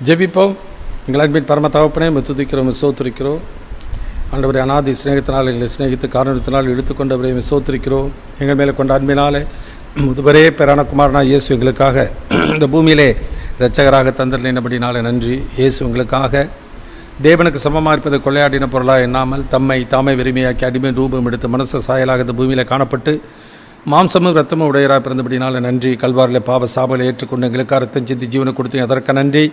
ஜெபிப்போம். எங்கள் அன்பின் பரம தகப்பனே, துதிக்கிறோம், சோத்திருக்கிறோம். ஆண்டவரே, அநாதி சிநேகத்தினால் எங்களை சிநேகித்து காரணத்தினால் எடுத்துக்கொண்டவரை சோத்திருக்கிறோம். எங்கள் மேலே கொண்ட அன்பினாலே முதுபரே பேரான குமாரனா இயேசு எங்களுக்காக இந்த பூமியிலே இரட்சகராக தந்தலினபடினாலே நன்றி. இயேசு எங்களுக்காக தேவனுக்கு சமமாக இருப்பது கொள்ளையாடின பொருளாக எண்ணாமல் தாமே வெறுமையாக்கி அடிமை ரூபம் எடுத்து மனச சாயலாக இந்த பூமியில் காணப்பட்டு மாம்சமும் ரத்தமும் உடையராக பிறந்தபடினால நன்றி. கல்வாரில் பாவ சாபலை ஏற்றுக்கொண்டு எங்களுக்காக ரத்தம் சிந்தி ஜீவனை கொடுத்து அதற்கு நன்றி.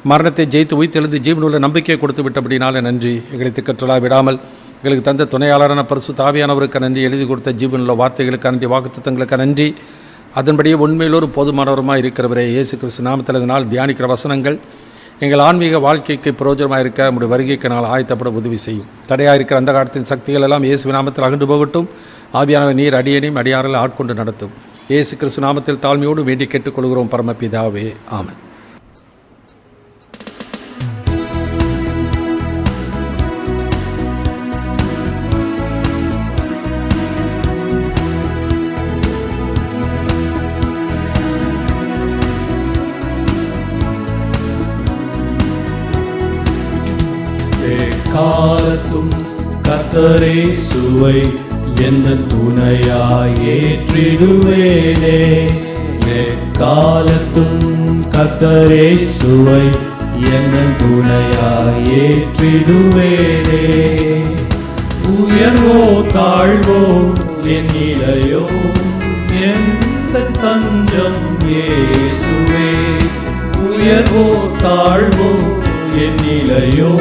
மரணத்தை ஜெயித்து உயிர்த்தெழுந்து ஜீவனுள்ள நம்பிக்கையை கொடுத்து விட்டபடினால நன்றி. எங்களை திக்கற்றலா விடாமல் எங்களுக்கு தந்த துணையாளரான பரிசுத்த ஆவியானவருக்கு நன்றி. எழுதி கொடுத்த ஜீவனுள்ள வார்த்தைகளுக்கு நன்றி, வாக்குத்தத்தங்களுக்கு நன்றி. அதன்படியே உண்மையிலோரு போதுமானவருமாக இருக்கிறவரே இயேசு கிறிஸ்து நாமத்தில் இதனால் தியானிக்கிற வசனங்கள் எங்கள் ஆன்மீக வாழ்க்கைக்கு பிரயோஜனமாக இருக்க நம்முடைய வருகைக்கு நாள் ஆயத்தப்பட உதவி செய்யும். தடையாக இருக்கிற அந்த காலத்தின் சக்திகள் எல்லாம் இயேசு நாமத்தில் அகன்று போகட்டும். ஆவியானவர் நீர் அடியனையும் அடியாரில் ஆட்கொண்டு நடத்தும். இயேசு கிறிஸ்து நாமத்தில் தாழ்மையோடு வேண்டி கேட்டுக்கொள்கிறோம் பரமபிதாவே, ஆமென். காலத்தும் கர்த்தரே சுவை என்ன துணையாய் ஏற்றிடுவேனே. காலத்தும் கர்த்தரே சுவை என்ன துணையாய் ஏற்றிடுவேனே. உயர்வோ தாழ்வோ என் நிலையோ எந்த தஞ்சம் இயேசுவே. உயர்வோ தாழ்வோ என் நிலையோ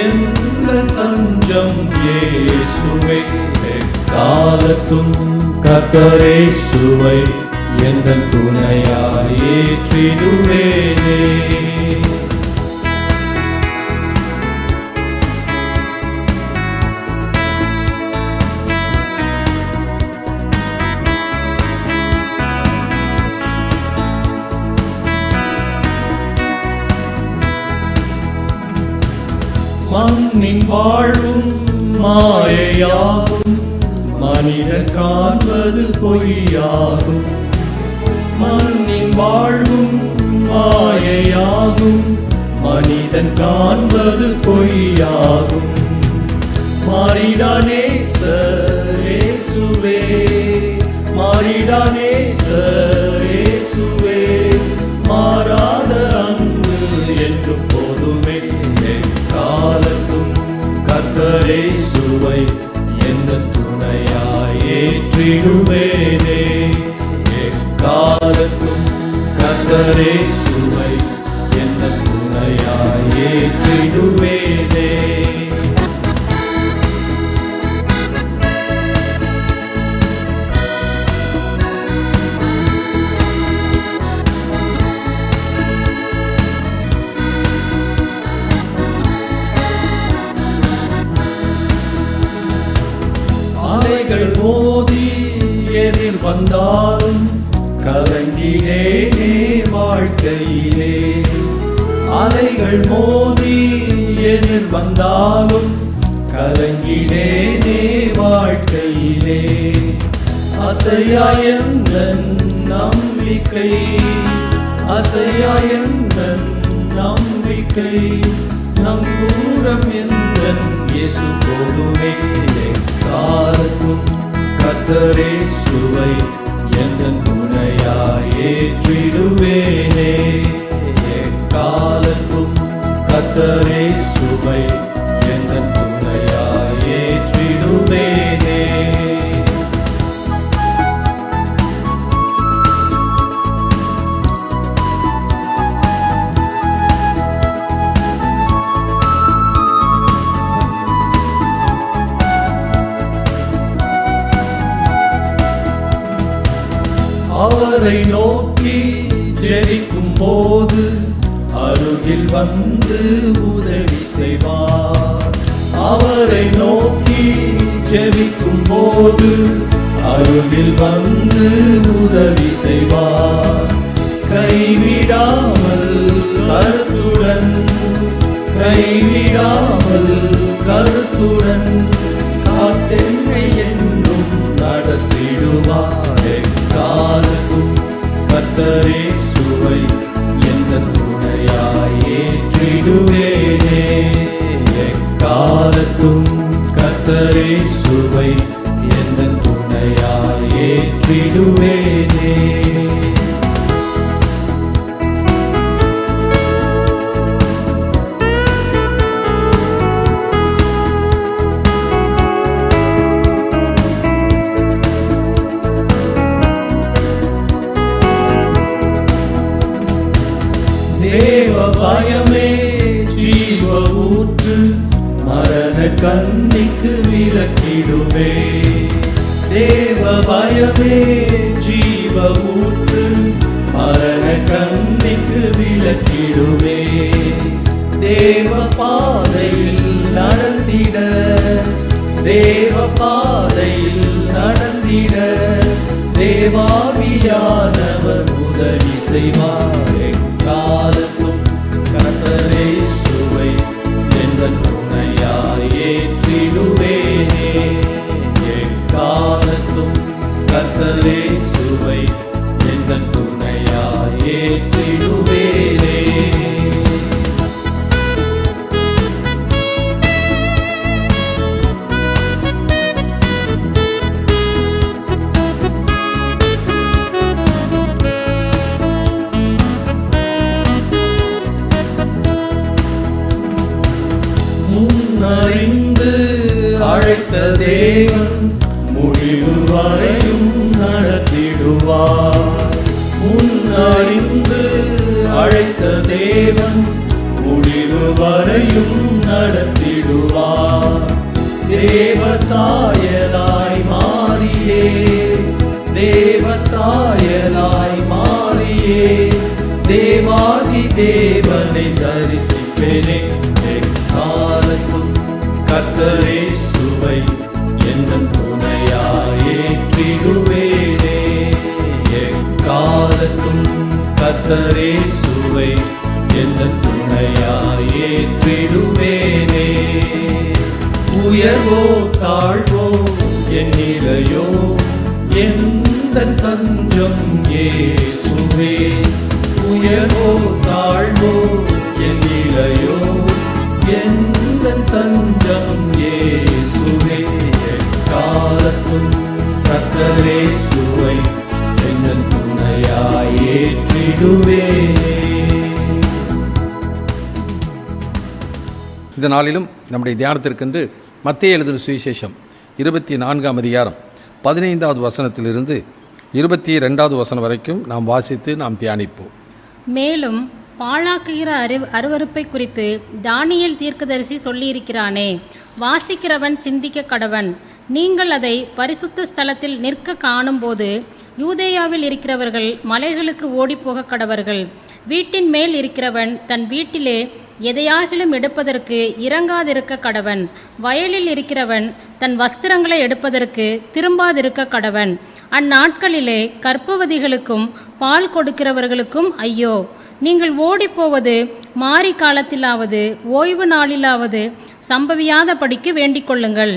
எந்த தஞ்சம் இயேசுவே. காலத்தும் கர்த்தரே சுவை எந்த துணையாய் ஏற்றிடுவேனே. மண்ணின் வாழ்வும் மாயையாகும், மனிதன் காண்பது பொய்யாகும். மண்ணின் வாழ்வும் மாயையாகும், மனிதன் காண்பது பொய்யாகும். மாறிடானே சரேசுவே, மாறிடானே சரேசுவே. மாறாத அன்பு என்று போதுமே. காலத்தும் கர்த்தரே சுவை என்ன துணையாய் ஏற்றிடுவேனே. காலத்தும் கர்த்தரே சுவை என்ன துணையாய் ஏற்றிடுவேனே. அலைகள் மோதி எதிர் வந்தாலும் கலங்கினேனே வாழ்க்கையிலே. அலைகள் மோதி எதிர் வந்தாலும் கலங்கினேனே வாழ்க்கையிலே. அசையாயந்த நம்பிக்கை, அசையாயந்த நம்பிக்கை நம் கூறம் எந்த இயேசு போதுமே. காலத்தும் கர்த்தரே சுவை எந்த துணையாய் ஏற்றிடுவேனே. காலத்தும் கர்த்தரே சுவை எந்த துணையாய் ஏற்றிடுவேனே. அவரை நோக்கி ஜெபிக்கும் போது அருகில் வந்து உதவி செய்வார். அவரை நோக்கி ஜெபிக்கும் போது அருகில் வந்து உதவி செய்வார். கைவிடாமல் கருத்துடன், கைவிடாமல் கருத்துடன் காத்தென்னை என்றும் நடத்திடுவார். காலத்தும் கர்த்தரே சுவை எந்த துணையாய் ஏற்றிடுவேனே எக்காலத்தும் கர்த்தரே சுவை எந்த துணையாய் ஏற்றிடுவேனே. தேவ பயமே ஜீவ ஊற்று மரண கண்ணிக்கு விலக்கிடுவே. தேவ பயமே ஜீவ ஊற்று மரண கண்ணிக்கு விலக்கிடுவே. தேவ பாதையில் நடந்திட தேவ பாதையில் நடந்திட தேவாவியானவர் உதவி செய்வார். காலத்தும் கர்த்தரே சுவை எந்த துணையாய் ஏற்றிடுவேனே எக்காலத்தும் கர்த்தரே சுவை எந்த துணையாய் ஏற்றிடுவேனே. முன்னறிந்து அழைத்த தேவன் முடிவு வரையும் நடத்திடுவார். முன்னறிந்து அழைத்த தேவன் முடிவு வரையும் நடத்திடுவார். தேவ சாயலாய் மாறியே தேவ சாயலாய் மாறியே தேவாதி தேவனை தரிசிப்பேனே. காலத்தும் கர்த்தரே சுவை எந்த துணையாய் ஏற்றிடுவேனே எக்காலத்தும் கர்த்தரே சுவை எந்த துணையாய் ஏற்றிடுவேனே. உயர்வோ தாழ்வோ என் நிலையோ எந்த தஞ்சம் இயேசுவே. உயர்வோ தாழ்வோ என் நிலையோ எந்த தஞ்சம் இயேசுவே. காலத்தும் கர்த்தரே சுவை எந்த துணையாய் ஏற்றிடுவேனே. இந்த நாளிலும் நம்முடைய தியானத்திற்கென்று மத்தேயு எழுதின சுவிசேஷம் 24ஆம் அதிகாரம் 15வது வசனத்திலிருந்து 22வது வசனம் வரைக்கும் நாம் வாசித்து நாம் தியானிப்போம். மேலும் பாழாக்குகிற அருவருப்பை குறித்து தானியேல் தீர்க்கதரிசி சொல்லியிருக்கிறானே, வாசிக்கிறவன் சிந்திக்க கடவன். நீங்கள் அதை பரிசுத்த ஸ்தலத்தில் நிற்க காணும்போது யூதேயாவில் இருக்கிறவர்கள் மலைகளுக்கு ஓடிப்போக கடவர்கள். வீட்டின் மேல் இருக்கிறவன் தன் வீட்டிலே எதையாகிலும் எடுப்பதற்கு இறங்காதிருக்க கடவன். வயலில் இருக்கிறவன் தன் வஸ்திரங்களை எடுப்பதற்கு திரும்பாதிருக்க கடவன். அந்நாட்களிலே கர்ப்பவதிகளுக்கும் பால் கொடுக்கிறவர்களுக்கும் ஐயோ! நீங்கள் ஓடிப்போவது மாரி காலத்திலாவது ஓய்வு நாளிலாவது சம்பவியாதபடிக்கு வேண்டிக் கொள்ளுங்கள்.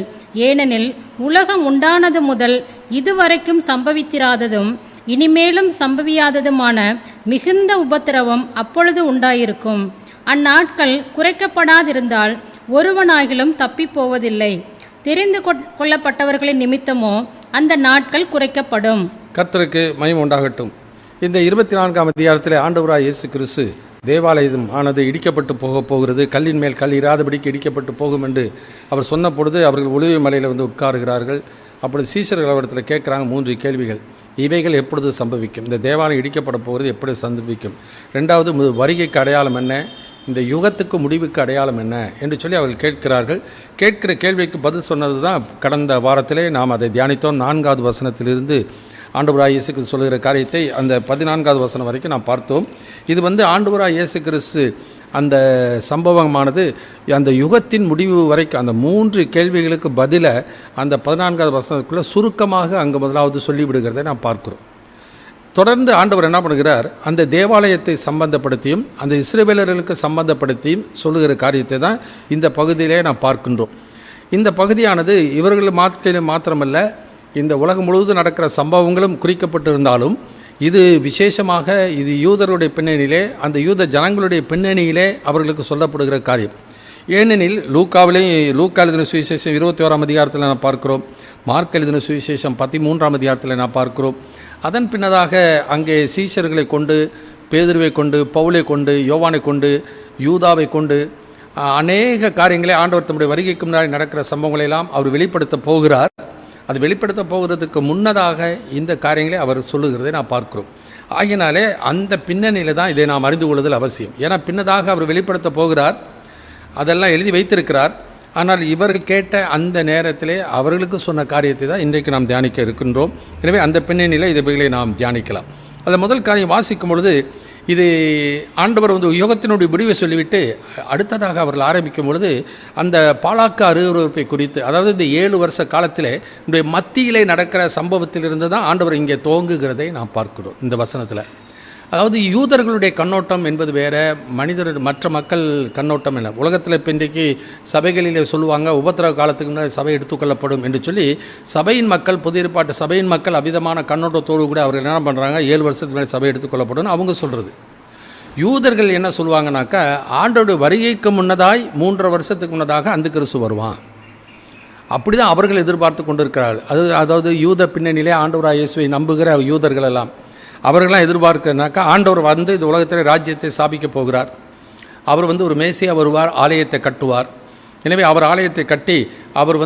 ஏனெனில் உலகம் உண்டானது முதல் இதுவரைக்கும் சம்பவித்திராததும் இனிமேலும் சம்பவியாததுமான மிகுந்த உபத்திரவம் அப்பொழுது உண்டாயிருக்கும். அந்நாட்கள் குறைக்கப்படாதிருந்தால் ஒருவனாகிலும் தப்பி போவதில்லை. தெரிந்து கொள்ளப்பட்டவர்களின் நிமித்தமோ அந்த நாட்கள் குறைக்கப்படும். கர்த்தருக்கு மகிமை உண்டாகட்டும். இந்த 24ஆம் அதிகாரத்தில் ஆண்டவராய் இயேசு கிறிஸ்து தேவாலயம் ஆனது இடிக்கப்பட்டு போகிறது, கல்லின் மேல் கல் இராதபடிக்கு இடிக்கப்பட்டு போகும் என்று அவர் சொன்ன பொழுது அவர்கள் ஒலிவ மலையில் வந்து உட்காருகிறார்கள். அப்பொழுது சீஷர்கள் அவரிடத்தில் கேட்குறாங்க 3 கேள்விகள். இவைகள் எப்பொழுது சம்பவிக்கும்? இந்த தேவாலயம் இடிக்கப்பட போகிறது எப்படி சம்பவிக்கும்? 2வது வருகைக்கு அடையாளம் என்ன? இந்த யுகத்துக்கு முடிவுக்கு அடையாளம் என்ன என்று சொல்லி அவர்கள் கேட்கிறார்கள். கேட்கிற கேள்விக்கு பதில் சொன்னது தான் கடந்த வாரத்திலே நாம் அதை தியானித்தோம். 4வது வசனத்திலிருந்து ஆண்டவராய் இயேசு கிறிஸ்து சொல்லுகிற காரியத்தை அந்த 14வது வசனம் வரைக்கும் நாம் பார்த்தோம். இது ஆண்டவராய் இயேசு கிறிஸ்து அந்த சம்பவமானது அந்த யுகத்தின் முடிவு வரைக்கும் அந்த 3 கேள்விகளுக்கு பதில அந்த 14வது வசனத்துக்குள்ளே சுருக்கமாக அங்கே முதலாவது சொல்லிவிடுகிறதை நாம் பார்க்கிறோம். தொடர்ந்து ஆண்டவர் என்ன பண்ணுகிறார்? அந்த தேவாலயத்தை சம்பந்தப்படுத்தியும் அந்த இஸ்ரவேலர்களுக்கு சம்பந்தப்படுத்தியும் சொல்லுகிற காரியத்தை தான் இந்த பகுதியிலே நாம் பார்க்கின்றோம். இந்த பகுதியானது இவர்கள் மாத்திரமல்ல, இந்த உலகம் முழுவதும் நடக்கிற சம்பவங்களும் குறிக்கப்பட்டிருந்தாலும் இது விசேஷமாக இது யூதருடைய பின்னணியிலே, அந்த யூத ஜனங்களுடைய பின்னணியிலே அவர்களுக்கு சொல்லப்படுகிற காரியம். ஏனெனில் லூக்கா எழுதின சுவிசேஷம் 21ஆம் அதிகாரத்தில் நாம் பார்க்கிறோம், மார்க் எழுதின சுவிசேஷம் 13ஆம் அதிகாரத்தில் நாம் பார்க்கிறோம். அதன் பின்னதாக அங்கே சீஷர்களை கொண்டு, பேதுருவை கொண்டு, பவுலை கொண்டு, யோவானை கொண்டு, யூதாவை கொண்டு அநேக காரியங்களை ஆண்டவர் தம்முடைய வருகைக்கு முன்னாடி நடக்கிற சம்பவங்களை எல்லாம் அவர் வெளிப்படுத்த போகிறார். அது வெளிப்படுத்த போகிறதுக்கு முன்னதாக இந்த காரியங்களை அவர் சொல்லுகிறதை நாம் பார்க்கிறோம். ஆகினாலே அந்த பின்னணியில் தான் இதை நாம் அறிந்து கொள்ளுதல் அவசியம். ஏன்னா பின்னதாக அவர் வெளிப்படுத்த போகிறார், அதெல்லாம் எழுதி வைத்திருக்கிறார். ஆனால் இவர்கள் கேட்ட அந்த நேரத்திலே அவர்களுக்கு சொன்ன காரியத்தை தான் இன்றைக்கு நாம் தியானிக்க இருக்கின்றோம். எனவே அந்த பின்னணியில் இவைகளை நாம் தியானிக்கலாம். அதில் முதல் காரியம் வாசிக்கும் பொழுது, இது ஆண்டவர் யுகத்தினுடைய முடிவை சொல்லிவிட்டு அடுத்ததாக அவர்கள் ஆரம்பிக்கும் பொழுது அந்த பாலாக்கு அருவருப்பை குறித்து, அதாவது இந்த 7 வருஷ காலத்தில் இந்த மத்தியிலே நடக்கிற சம்பவத்திலிருந்து தான் ஆண்டவர் இங்கே துவங்குகிறதை நாம் பார்க்கிறோம் இந்த வசனத்தில். அதாவது யூதர்களுடைய கண்ணோட்டம் என்பது வேறு, மற்ற மக்கள் கண்ணோட்டம் என்ன. உலகத்தில் இப்போ இன்றைக்கு சபைகளிலே சொல்லுவாங்க, உபத்திரவ காலத்துக்கு முன்னாடி சபை எடுத்துக்கொள்ளப்படும் என்று சொல்லி சபையின் மக்கள், புதிய ஏற்பாட்டு சபையின் மக்கள் அவ்விதமான கண்ணோட்டத்தோடு கூட அவர்கள் என்ன பண்ணுறாங்க, 7 வருஷத்துக்கு மேலே சபை எடுத்துக்கொள்ளப்படும் அவங்க சொல்கிறது. யூதர்கள் என்ன சொல்லுவாங்கனாக்கா, ஆண்டோடைய வருகைக்கு முன்னதாய் 3.5 வருஷத்துக்கு முன்னதாக அந்த கிறிஸ்து வருவான். அப்படி தான் அவர்கள் எதிர்பார்த்து கொண்டிருக்கிறார்கள். அதாவது யூத பின்னணியிலே ஆண்டவராகிய இயேசுவை நம்புகிற யூதர்கள் எல்லாம் அவர்களெலாம் எதிர்பார்க்கிறனாக்கா, ஆண்டவர் இந்த உலகத்தில் ராஜ்யத்தை ஸ்தாபிக்க போகிறார். அவர் ஒரு மேசியா வருவார், ஆலயத்தை கட்டுவார். எனவே அவர் ஆலயத்தை கட்டி அவர்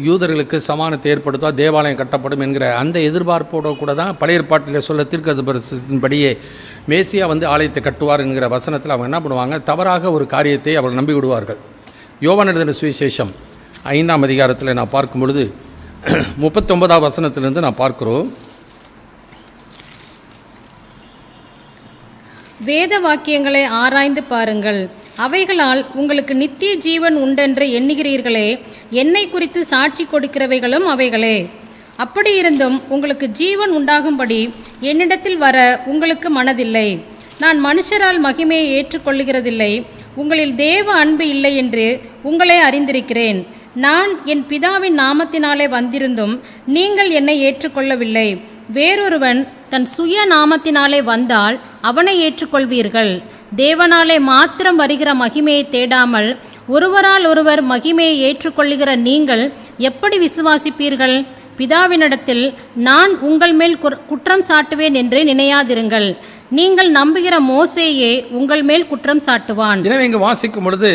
யூதர்களுக்கு சமானத்தை ஏற்படுத்துவார், தேவாலயம் கட்டப்படும் என்கிற அந்த எதிர்பார்ப்போடு கூட தான் பழைய ஏற்பாட்டில் சொல்ல தீர்க்கதரிசனத்தின்படியே மேசியா ஆலயத்தை கட்டுவார் என்கிற வசனத்தில் அவங்க என்ன பண்ணுவாங்க, தவறாக ஒரு காரியத்தை அவர்கள் நம்பி விடுவார்கள். யோவான் எழுதின சுவிசேஷம் 5ஆம் அதிகாரத்தில் நான் பார்க்கும் பொழுது 39ஆம் வசனத்திலிருந்து நான் பார்க்கிறோம். வேத வாக்கியங்களை ஆராய்ந்து பாருங்கள், அவைகளால் உங்களுக்கு நித்திய ஜீவன் உண்டென்று எண்ணுகிறீர்களே, என்னை குறித்து சாட்சி கொடுக்கிறவைகளும் அவைகளே. அப்படி இருந்தும் உங்களுக்கு ஜீவன் உண்டாகும்படி என்னிடத்தில் வர உங்களுக்கு மனதில்லை. நான் மனுஷரால் மகிமையை ஏற்றுக்கொள்ளுகிறதில்லை, உங்களில் தேவ அன்பு இல்லை என்று உங்களை அறிந்திருக்கிறேன். நான் என் பிதாவின் நாமத்தினாலே வந்திருந்தும் நீங்கள் என்னை ஏற்றுக்கொள்ளவில்லை. வேறொருவன் தன் சுய நாமத்தினாலே வந்தால் அவனை ஏற்றுக்கொள்வீர்கள். தேவனாலே மாத்திரம் வருகிற மகிமையை தேடாமல் ஒருவரால் ஒருவர் மகிமையை ஏற்றுக்கொள்ளுகிற நீங்கள் எப்படி விசுவாசிப்பீர்கள்? பிதாவினிடத்தில் நான் உங்கள் மேல் குற்றம் சாட்டுவேன் என்று நினையாதிருங்கள். நீங்கள் நம்புகிற மோசேயே உங்கள் மேல் குற்றம் சாட்டுவான். எனவே இங்கு வாசிக்கும் பொழுது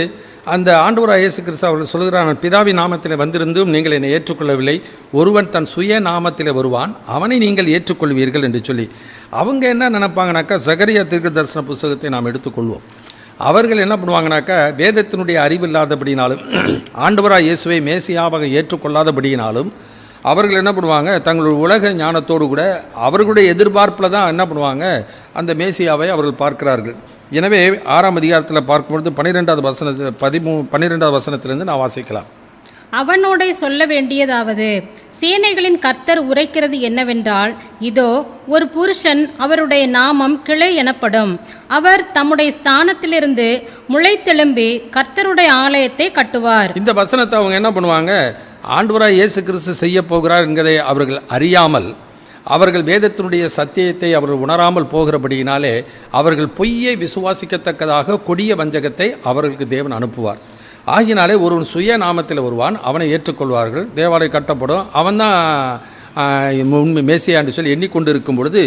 அந்த ஆண்டவராகிய இயேசு கிறிஸ்து அவர்கள் சொல்கிறார், பிதாவின் நாமத்தில் வந்திருந்தும் நீங்கள் என்னை ஏற்றுக்கொள்ளவில்லை, ஒருவன் தன் சுய நாமத்தில் வருவான், அவனை நீங்கள் ஏற்றுக்கொள்வீர்கள் என்று சொல்லி அவங்க என்ன நினைப்பாங்கனாக்கா, சகரியா தீர்க்க தரிசன புத்தகத்தை நாம் எடுத்துக்கொள்வோம். அவர்கள் என்ன பண்ணுவாங்கனாக்கா, வேதத்தினுடைய அறிவு இல்லாதபடினாலும் ஆண்டவராகிய இயேசுவை மேசியாவாக ஏற்றுக்கொள்ளாதபடியினாலும் அவர்கள் என்ன பண்ணுவாங்க, தங்களுடைய உலக ஞானத்தோடு கூட அவர்களுடைய எதிர்பார்ப்பில் தான் என்ன பண்ணுவாங்க, அந்த மேசியாவை அவர்கள் பார்க்கிறார்கள். எனவே 6ஆம் அதிகாரத்தில் பார்க்கும்பொழுது 12வது வசனத்திலிருந்து நான் வாசிக்கலாம். அவனோட சொல்ல வேண்டியதாவது, சேனைகளின் கர்த்தர் உரைக்கிறது என்னவென்றால், இதோ ஒரு புருஷன், அவருடைய நாமம் கிளை எனப்படும். அவர் தம்முடைய ஸ்தானத்திலிருந்து முளைத்தெழும்பி கர்த்தருடைய ஆலயத்தை கட்டுவார். இந்த வசனத்தை அவங்க என்ன பண்ணுவாங்க, ஆண்டவராய் இயேசு கிறிஸ்து செய்ய போகிறார் என்கிறதை அவர்கள் அறியாமல், அவர்கள் வேதத்தினுடைய சத்தியத்தை அவர்கள் உணராமல் போகிறபடியினாலே அவர்கள் பொய்யை விசுவாசிக்கத்தக்கதாக கொடிய வஞ்சகத்தை அவர்களுக்கு தேவன் அனுப்புவார். ஆகினாலே ஒருவன் சுய நாமத்தில் வருவான், அவனை ஏற்றுக்கொள்வார்கள், தேவாலயம் கட்டப்படும், அவன்தான் உண்மை மேசியா என்று சொல்லி எண்ணிக்கொண்டு இருக்கும் பொழுது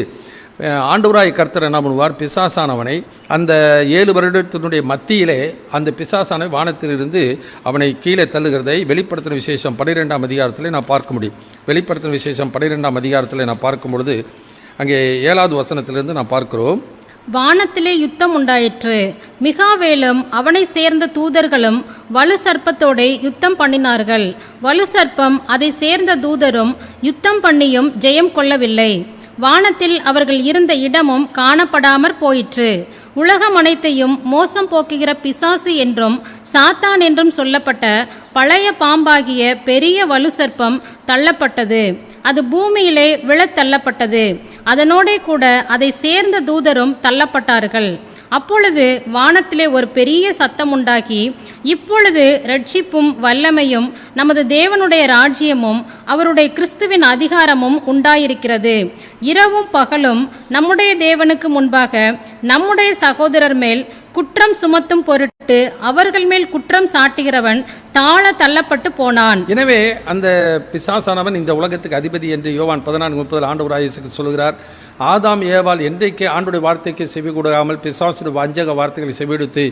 ஆண்டவராய் கர்த்தர் என்ன பண்ணுவார், பிசாசானவனை அந்த 7 வருடத்தினுடைய மத்தியிலே அந்த பிசாசான வானத்திலிருந்து அவனை கீழே தள்ளுகிறதை வெளிப்படுத்தின விசேஷம் 12ஆம் அதிகாரத்தில் நான் பார்க்க முடியும். வெளிப்படுத்தின விசேஷம் 12ஆம் அதிகாரத்தில் நான் பார்க்கும் பொழுது அங்கே 7வது வசனத்திலிருந்து நான் பார்க்கிறோம். வானத்திலே யுத்தம் உண்டாயிற்று, மிகாவேலும் அவனை சேர்ந்த தூதர்களும் வலு சர்ப்பத்தோடே யுத்தம் பண்ணினார்கள். வலு சர்ப்பம் அதை சேர்ந்த தூதரும் யுத்தம் பண்ணியும் ஜெயம் கொள்ளவில்லை. வானத்தில் அவர்கள் இருந்த இடமும் காணப்படாமற் போயிற்று. உலகம் அனைத்தையும் மோசம் போக்குகிற பிசாசு என்றும் சாத்தான் என்றும் சொல்லப்பட்ட பழைய பாம்பாகிய பெரிய வலு சர்ப்பம் தள்ளப்பட்டது. அது பூமியிலே விழத் தள்ளப்பட்டது. அதனோடே கூட அதை சேர்ந்த தூதரும் தள்ளப்பட்டார்கள். அப்பொழுது வானத்திலே ஒரு பெரிய சத்தம் உண்டாகி, இப்பொழுது இரட்சிப்பும் வல்லமையும் நமது தேவனுடைய ராஜ்யமும் அவருடைய கிறிஸ்துவின் அதிகாரமும் உண்டாயிருக்கிறது. இரவும் பகலும் நம்முடைய தேவனுக்கு முன்பாக நம்முடைய சகோதரர் மேல் குற்றம் சுமத்தும் பொருட்டு அவர்கள் மேல் குற்றம் சாட்டுகிறவன் தாழ தள்ளப்பட்டு போனான். எனவே அந்த பிசாசானவன் இந்த உலகத்துக்கு அதிபதி என்று யோவான் 14:30 ஆண்டவராகிய இயேசு சொல்கிறார். ஆதாம் ஏவாள் என்றைக்கு ஆண்டுடைய வார்த்தைக்கு செவி கூடாமல் பிசாசுடைய வஞ்சக வார்த்தைகளை செவிடுத்து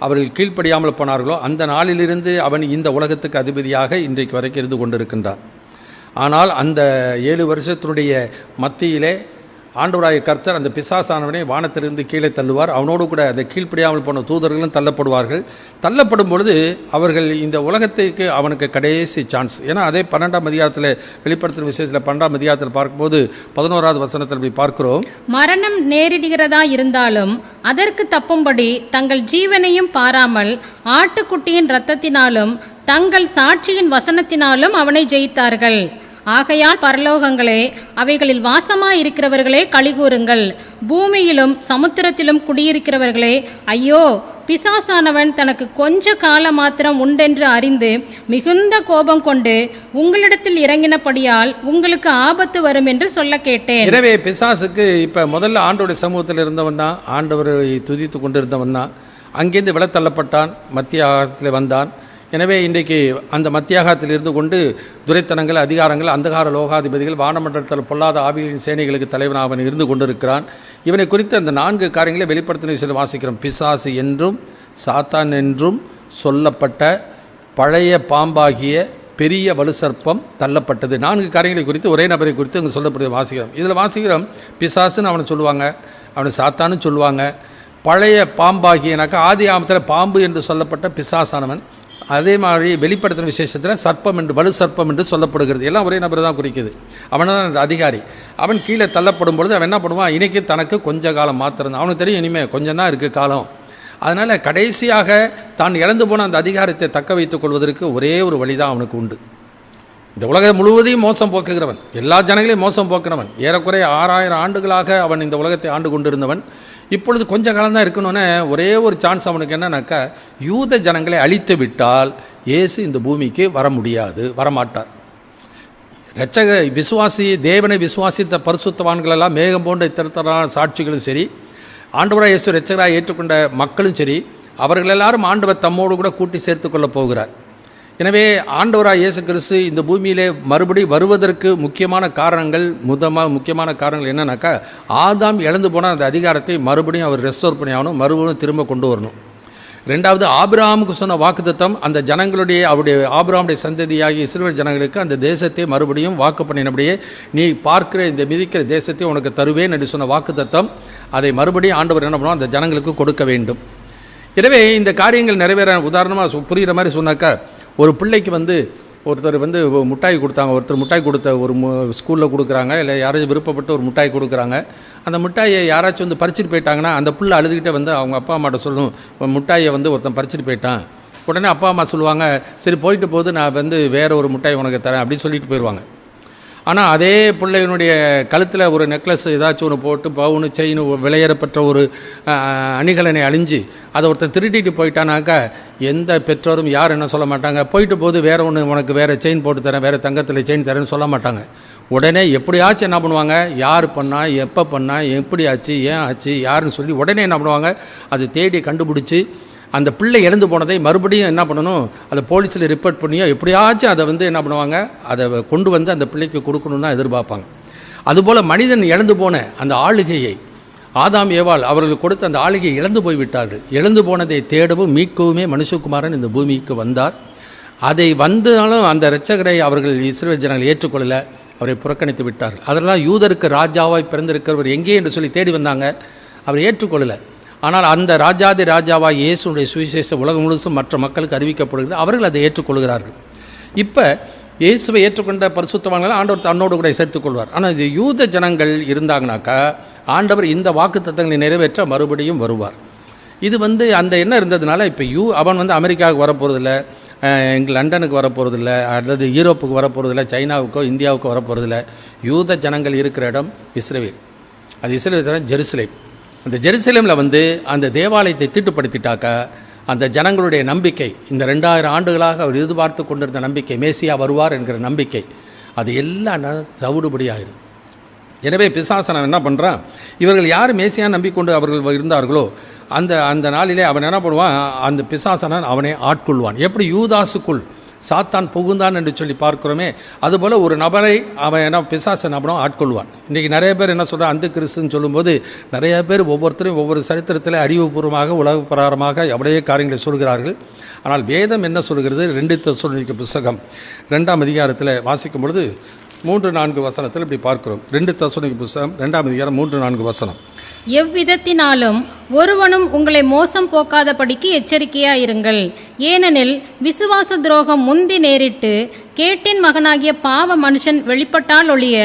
அவர்கள் கீழ்ப்படியாமல் போனார்களோ அந்த நாளிலிருந்து அவன் இந்த உலகத்துக்கு அதிபதியாக இன்றைக்கு வரைக்கும் இருந்து கொண்டிருக்கின்றான். ஆனால் அந்த 7 வருஷத்தினுடைய மத்தியிலே ஆண்டவராகிய கர்த்தர் அந்த பிசாசானவனை வானத்திலிருந்து கீழே தள்ளுவார். அவனோடு கூட அதை கீழ்ப்படியாமல் போன தூதர்களும் தள்ளப்படுவார்கள். தள்ளப்படும் பொழுது அவர்கள் இந்த உலகத்துக்கு அவனுக்கு கடைசி சான்ஸ். ஏன்னா அதே 12ஆம் அதிகாரத்தில் வெளிப்படுத்தும் விசேஷத்தில் 12ஆம் அதிகாரத்தில் பார்க்கும்போது 11வது வசனத்தில் போய் பார்க்கிறோம். மரணம் நேரிடுகிறதா இருந்தாலும் அதற்கு தப்பும்படி தங்கள் ஜீவனையும் பாராமல் ஆட்டுக்குட்டியின் இரத்தத்தினாலும் தங்கள் சாட்சியின் வசனத்தினாலும் அவனை ஜெயித்தார்கள். ஆகையால் பரலோகங்களே, அவைகளில் வாசமாயிருக்கிறவர்களே கலிகூறுங்கள். பூமியிலும் சமுத்திரத்திலும் குடியிருக்கிறவர்களே ஐயோ, பிசாசானவன் தனக்கு கொஞ்ச கால மாத்திரம் உண்டென்று அறிந்து மிகுந்த கோபம் கொண்டு உங்களிடத்தில் இறங்கினபடியால் உங்களுக்கு ஆபத்து வரும் என்று சொல்ல கேட்டேன். எனவே பிசாசுக்கு இப்போ முதல்ல ஆண்டவருடைய சமூகத்தில் இருந்தவன் தான், ஆண்டவரை துதித்து கொண்டிருந்தவன் தான். அங்கேருந்து விலத்தள்ளப்பட்டான், மத்திய ஆகத்தில் வந்தான். எனவே இன்றைக்கு அந்த மத்தியாகத்தில் இருந்து கொண்டு துரைத்தனங்கள், அதிகாரங்கள், அந்தகார லோகாதிபதிகள், வானமண்டலத்தில் பொல்லாத ஆவிகளின் சேனைகளுக்கு தலைவனாக அவன் இருந்து கொண்டிருக்கிறான். இவனை குறித்து அந்த 4 காரியங்களை வெளிப்படுத்தின விஷயத்தில் வாசிக்கிறோம். பிசாசு என்றும் சாத்தான் என்றும் சொல்லப்பட்ட பழைய பாம்பாகிய பெரிய வலுசர்ப்பம் தள்ளப்பட்டது. 4 காரியங்களை குறித்து ஒரே நபரை குறித்து அங்கே சொல்லப்படுது வாசிக்கிறோம். இதில் வாசிக்கிறோம் பிசாசுன்னு அவனை சொல்லுவாங்க, அவனை சாத்தான்னு சொல்லுவாங்க. பழைய பாம்பாகியனாக்கா ஆதி ஆமத்தில் பாம்பு என்று சொல்லப்பட்ட பிசாசானவன். அதே மாதிரி வெளிப்படுத்தின விசேஷத்தில் சர்ப்பம் என்று வலு சர்ப்பம் என்று சொல்லப்படுகிறது. எல்லாம் ஒரே நபர் தான் குறிக்குது. அவன் தான் அந்த அதிகாரி. அவன் கீழே தள்ளப்படும் பொழுது அவன் என்ன பண்ணுவான், இன்றைக்கி தனக்கு கொஞ்ச காலம் மாத்திரம் அவனுக்கு தெரியும், இனிமேல் கொஞ்சம் தான் இருக்குது காலம். அதனால் கடைசியாக தான் இழந்து போன அந்த அதிகாரத்தை தக்க வைத்துக் கொள்வதற்கு ஒரே ஒரு வழி தான் அவனுக்கு உண்டு. இந்த உலகம் முழுவதையும் மோசம் போக்குகிறவன், எல்லா ஜனங்களையும் மோசம் போக்குறவன். ஏறக்குறைய 6000 ஆண்டுகளாக அவன் இந்த உலகத்தை ஆண்டு கொண்டிருந்தவன். இப்பொழுது கொஞ்ச காலம் தான் இருக்கணும்னு ஒரே ஒரு சான்ஸ் அவனுக்கு என்னன்னாக்கா, யூத ஜனங்களை அழித்து விட்டால் இயேசு இந்த பூமிக்கு வர முடியாது, வரமாட்டார். இரட்சக விசுவாசி, தேவனை விசுவாசித்த பரிசுத்தவான்களெல்லாம் மேகம் போன்ற இத்தரத்தரான சாட்சிகளும் சரி, ஆண்டவராக இயேசு இரட்சகராக ஏற்றுக்கொண்ட மக்களும் சரி, அவர்கள் எல்லாரும் ஆண்டவர் தம்மோடு கூட கூட்டி சேர்த்து கொள்ளப் போகிறார். எனவே ஆண்டவராக இயேசு கிறிஸ்து இந்த பூமியிலே மறுபடி வருவதற்கு முக்கியமான காரணங்கள் என்னன்னாக்கா, ஆதாம் இழந்து போன அந்த அதிகாரத்தை மறுபடியும் அவர் ரெஸ்டோர் பண்ணி ஆகணும், மறுபடியும் திரும்ப கொண்டு வரணும். 2வது ஆபிரகாமுக்கு சொன்ன வாக்குத்தத்தம், அந்த ஜனங்களுடைய அவருடைய ஆபிரகாமுடைய சந்ததியாகிய இஸ்ரவேல் ஜனங்களுக்கு அந்த தேசத்தை மறுபடியும் வாக்கு பண்ணினபடியே நீ பார்க்கிற இந்த மிதிக்கிற தேசத்தை உனக்கு தருவேன் என்று சொன்ன வாக்குத்தத்தம், அதை மறுபடியும் ஆண்டவர் என்ன பண்ணுவோம், அந்த ஜனங்களுக்கு கொடுக்க வேண்டும். எனவே இந்த காரியங்கள் நிறைவேற உதாரணமாக புரிகிற மாதிரி சொன்னாக்கா, ஒரு பிள்ளைக்கு ஒருத்தர் மிட்டாய் கொடுத்தாங்க. ஒருத்தர் மிட்டாய் கொடுத்த ஒரு ஸ்கூலில் கொடுக்குறாங்க, இல்லை யாராச்சும் விருப்பப்பட்டு ஒரு மிட்டாய் கொடுக்குறாங்க. அந்த மிட்டாயை யாராச்சும் பறிச்சுட்டு போயிட்டாங்கன்னா அந்த பிள்ளை அழுதுகிட்டே அவங்க அப்பா அம்மாட்ட சொல்லணும், மிட்டாயை ஒருத்தன் பறிச்சுட்டு போயிட்டான். உடனே அப்பா அம்மா சொல்லுவாங்க, சரி போயிட்டு போது நான் வேறு ஒரு மிட்டாய் உனக்கு தரேன் அப்படின்னு சொல்லிட்டு போயிடுவாங்க. ஆனால் அதே பிள்ளையினுடைய கழுத்தில் ஒரு நெக்லஸ் ஏதாச்சும் ஒன்று போட்டு பவுனு செயின் விலையேறப்பட்ட ஒரு அணிகலனை அழிஞ்சு அதை ஒருத்தர் திருட்டிட்டு போயிட்டானாக்கா எந்த பெற்றோரும் யார் என்ன சொல்ல மாட்டாங்க, போயிட்டு போது வேறு ஒன்று உனக்கு வேறு செயின் போட்டு தரேன், வேறு தங்கத்தில் செயின் தரேன்னு சொல்ல மாட்டாங்க. உடனே எப்படியாச்சும் என்ன பண்ணுவாங்க, யார் பண்ணா, எப்போ பண்ணா, எப்படி ஆச்சு, ஏன் ஆச்சு, யாருன்னு சொல்லி உடனே என்ன பண்ணுவாங்க, அதை தேடி கண்டுபிடிச்சி அந்த பிள்ளை இழந்து போனதை மறுபடியும் என்ன பண்ணணும், அதை போலீஸில் ரிப்போர்ட் பண்ணியோ எப்படியாச்சும் அதை என்ன பண்ணுவாங்க, அதை கொண்டு வந்து அந்த பிள்ளைக்கு கொடுக்கணுன்னு தான் எதிர்பார்ப்பாங்க. அதுபோல் மனிதன் இழந்து போன அந்த ஆளுகையை ஆதாம் ஏவாள் அவர்கள் கொடுத்த அந்த ஆளுகையை இழந்து போய்விட்டார்கள். இழந்து போனதை தேடவும் மீட்கவுமே மனுஷகுமாரன் இந்த பூமிக்கு வந்தார். அதை வந்தாலும் அந்த இரட்சகரை அவர்கள் இஸ்ரவேல் ஜனங்கள் ஏற்றுக்கொள்ளலை, அவரை புறக்கணித்து விட்டார்கள். அதெல்லாம் யூதருக்கு ராஜாவாய் பிறந்திருக்கிறவர் எங்கே என்று சொல்லி தேடி வந்தாங்க, அவர் ஏற்றுக்கொள்ளலை. ஆனால் அந்த ராஜாதி ராஜாவாக இயேசுடைய சுவிசேஷ உலகம் முழுசும் மற்ற மக்களுக்கு அறிவிக்கப்படுகிறது, அவர்கள் அதை ஏற்றுக்கொள்கிறார்கள். இப்போ இயேசுவை ஏற்றுக்கொண்ட பரிசுத்தவான்களை ஆண்டவர் தன்னோடு கூட சேர்த்துக்கொள்வார். ஆனால் இது யூத ஜனங்கள் இருந்தாங்கனாக்கா ஆண்டவர் இந்த வாக்கு தத்தங்களை நிறைவேற்ற மறுபடியும் வருவார். இது அந்த என்ன இருந்ததுனால இப்போ அவன் அமெரிக்காவுக்கு வரப்போகிறதில்ல, லண்டனுக்கு வரப்போகிறதில்ல, அல்லது யூரோப்புக்கு வரப்போகிறதில்ல, சைனாவுக்கோ இந்தியாவுக்கோ வரப்போகிறதில்ல. யூத ஜனங்கள் இருக்கிற இடம் இஸ்ரவேல். அது இஸ்ரவேல் ஜெருசலேம். அந்த ஜெருசலேமில் அந்த தேவாலயத்தை தீட்டுப்படுத்திட்டாக்கா அந்த ஜனங்களுடைய நம்பிக்கை, இந்த 2000 ஆண்டுகளாக அவர் எதிர்பார்த்து கொண்டிருந்த நம்பிக்கை, மேசியா வருவார் என்கிற நம்பிக்கை, அது எல்லாம் தவிடுபடி ஆயிடும். எனவே பிசாசனம் என்ன பண்ணுறான், இவர்கள் யார் மேசியா நம்பிக்கொண்டு அவர்கள் இருந்தார்களோ அந்த நாளிலே அவன் என்ன பண்ணுவான், அந்த பிசாசனன் அவனை ஆட்கொள்வான். எப்படி யூதாசுக்குள் சாத்தான் புகுந்தான் என்று சொல்லி பார்க்கிறோமே, அதுபோல் ஒரு நபரை அவன் என்ன பிசாச நபனும் ஆட்கொள்வான். இன்றைக்கி நிறைய பேர் என்ன சொல்கிறான், அந்த கிறிஸ்துன்னு சொல்லும்போது நிறைய பேர் ஒவ்வொருத்தரும் ஒவ்வொரு சரித்திரத்தில் அறிவுபூர்வமாக உலக பிரகாரமாக எவ்வளோ காரியங்களை சொல்கிறார்கள். ஆனால் வேதம் என்ன சொல்கிறது, 2 தெசலோனிக்கேயர் புத்தகம் 2ஆம் அதிகாரத்தில் வாசிக்கும் பொழுது 3-4 வசனத்தில் இப்படி பார்க்கிறோம். 2 தெசலோனிக்கேயர் புத்தகம் 2ஆம் அதிகாரம் 3-4 வசனம். எவ்விதத்தினாலும் ஒருவனும் உங்களை மோசம் போக்காதபடிக்கு எச்சரிக்கையாயிருங்கள். ஏனெனில் விசுவாச துரோகம் முந்தி நேரிட்டு கேட்டின் மகனாகிய பாவ மனுஷன் வெளிப்பட்டால் ஒழிய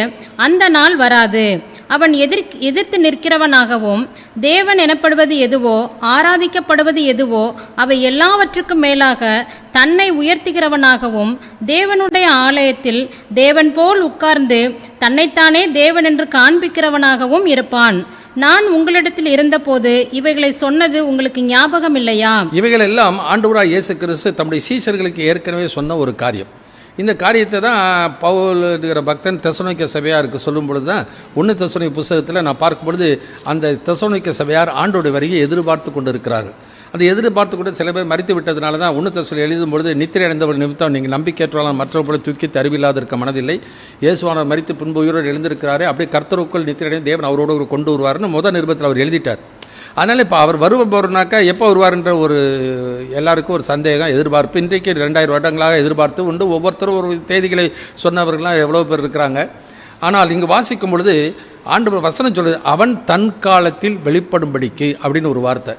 அந்த நாள் வராது. அவன் எதிர்த்து நிற்கிறவனாகவும் தேவன் எனப்படுவது எதுவோ ஆராதிக்கப்படுவது எதுவோ அவை எல்லாவற்றுக்கும் மேலாக தன்னை உயர்த்துகிறவனாகவும் தேவனுடைய ஆலயத்தில் தேவன் போல் உட்கார்ந்து தன்னைத்தானே தேவன் என்று காண்பிக்கிறவனாகவும் இருப்பான். நான் உங்களிடத்தில் இருந்தபோது இவைகளை சொன்னது உங்களுக்கு ஞாபகம் இல்லையா? இவைகள் எல்லாம் ஆண்டவராய் இயேசு கிறிஸ்து தம்முடைய சீஷர்களுக்கு ஏற்கனவே சொன்ன ஒரு காரியம். இந்த காரியத்தை தான் பவுல் இருக்கிற பக்தன் தெசலோனிக்கே சபையாருக்கு சொல்லும் பொழுது தான் 1 தெசலோனிக்கே புத்தகத்தில் நான் பார்க்கும் பொழுது அந்த தெசலோனிக்கே சபையார் ஆண்டோடைய வருகையை எதிர்பார்த்து கொண்டு இருக்கிறார்கள். அதை எதிர்பார்த்து கூட சில பேர் மறித்து விட்டதுனால தான் 1 தெசலோனிக்கே எழுதும் பொழுது நித்திரை அடைந்தவர் நிமித்தம் நீங்கள் நம்பிக்கையற்றவர்கள் மற்றவர்களை தூக்கி அறிவில்லாத இருக்க மனதில்லை, இயேசுவானவர் மறித்து பின்பு உயிரோடு எழுந்திருக்கிறாரே, அப்படியே கர்த்தருக்குள் நித்திரை அடைந்து தேவன் அவரோடு கொண்டு வருவார்னு முதல் நிருபத்தில் அவர் எழுதிட்டார். அதனால் இப்போ அவர் வருவார்னாக்கா எப்போ வருவார்ன்ற ஒரு எல்லாருக்கும் ஒரு சந்தேகம், எதிர்பார்ப்பு. இன்றைக்கு 2000 வருடங்களாக எதிர்பார்த்து உண்டு. ஒவ்வொருத்தரும் ஒரு தேதிகளை சொன்னவர்கள்லாம் எவ்வளோ பேர் இருக்கிறாங்க. ஆனால் இங்கு வாசிக்கும் பொழுது ஆண்டவர் வசனம் சொல்லுது, அவன் தன் காலத்தில் வெளிப்படும்படிக்கு அப்படின்னு ஒரு வார்த்தை.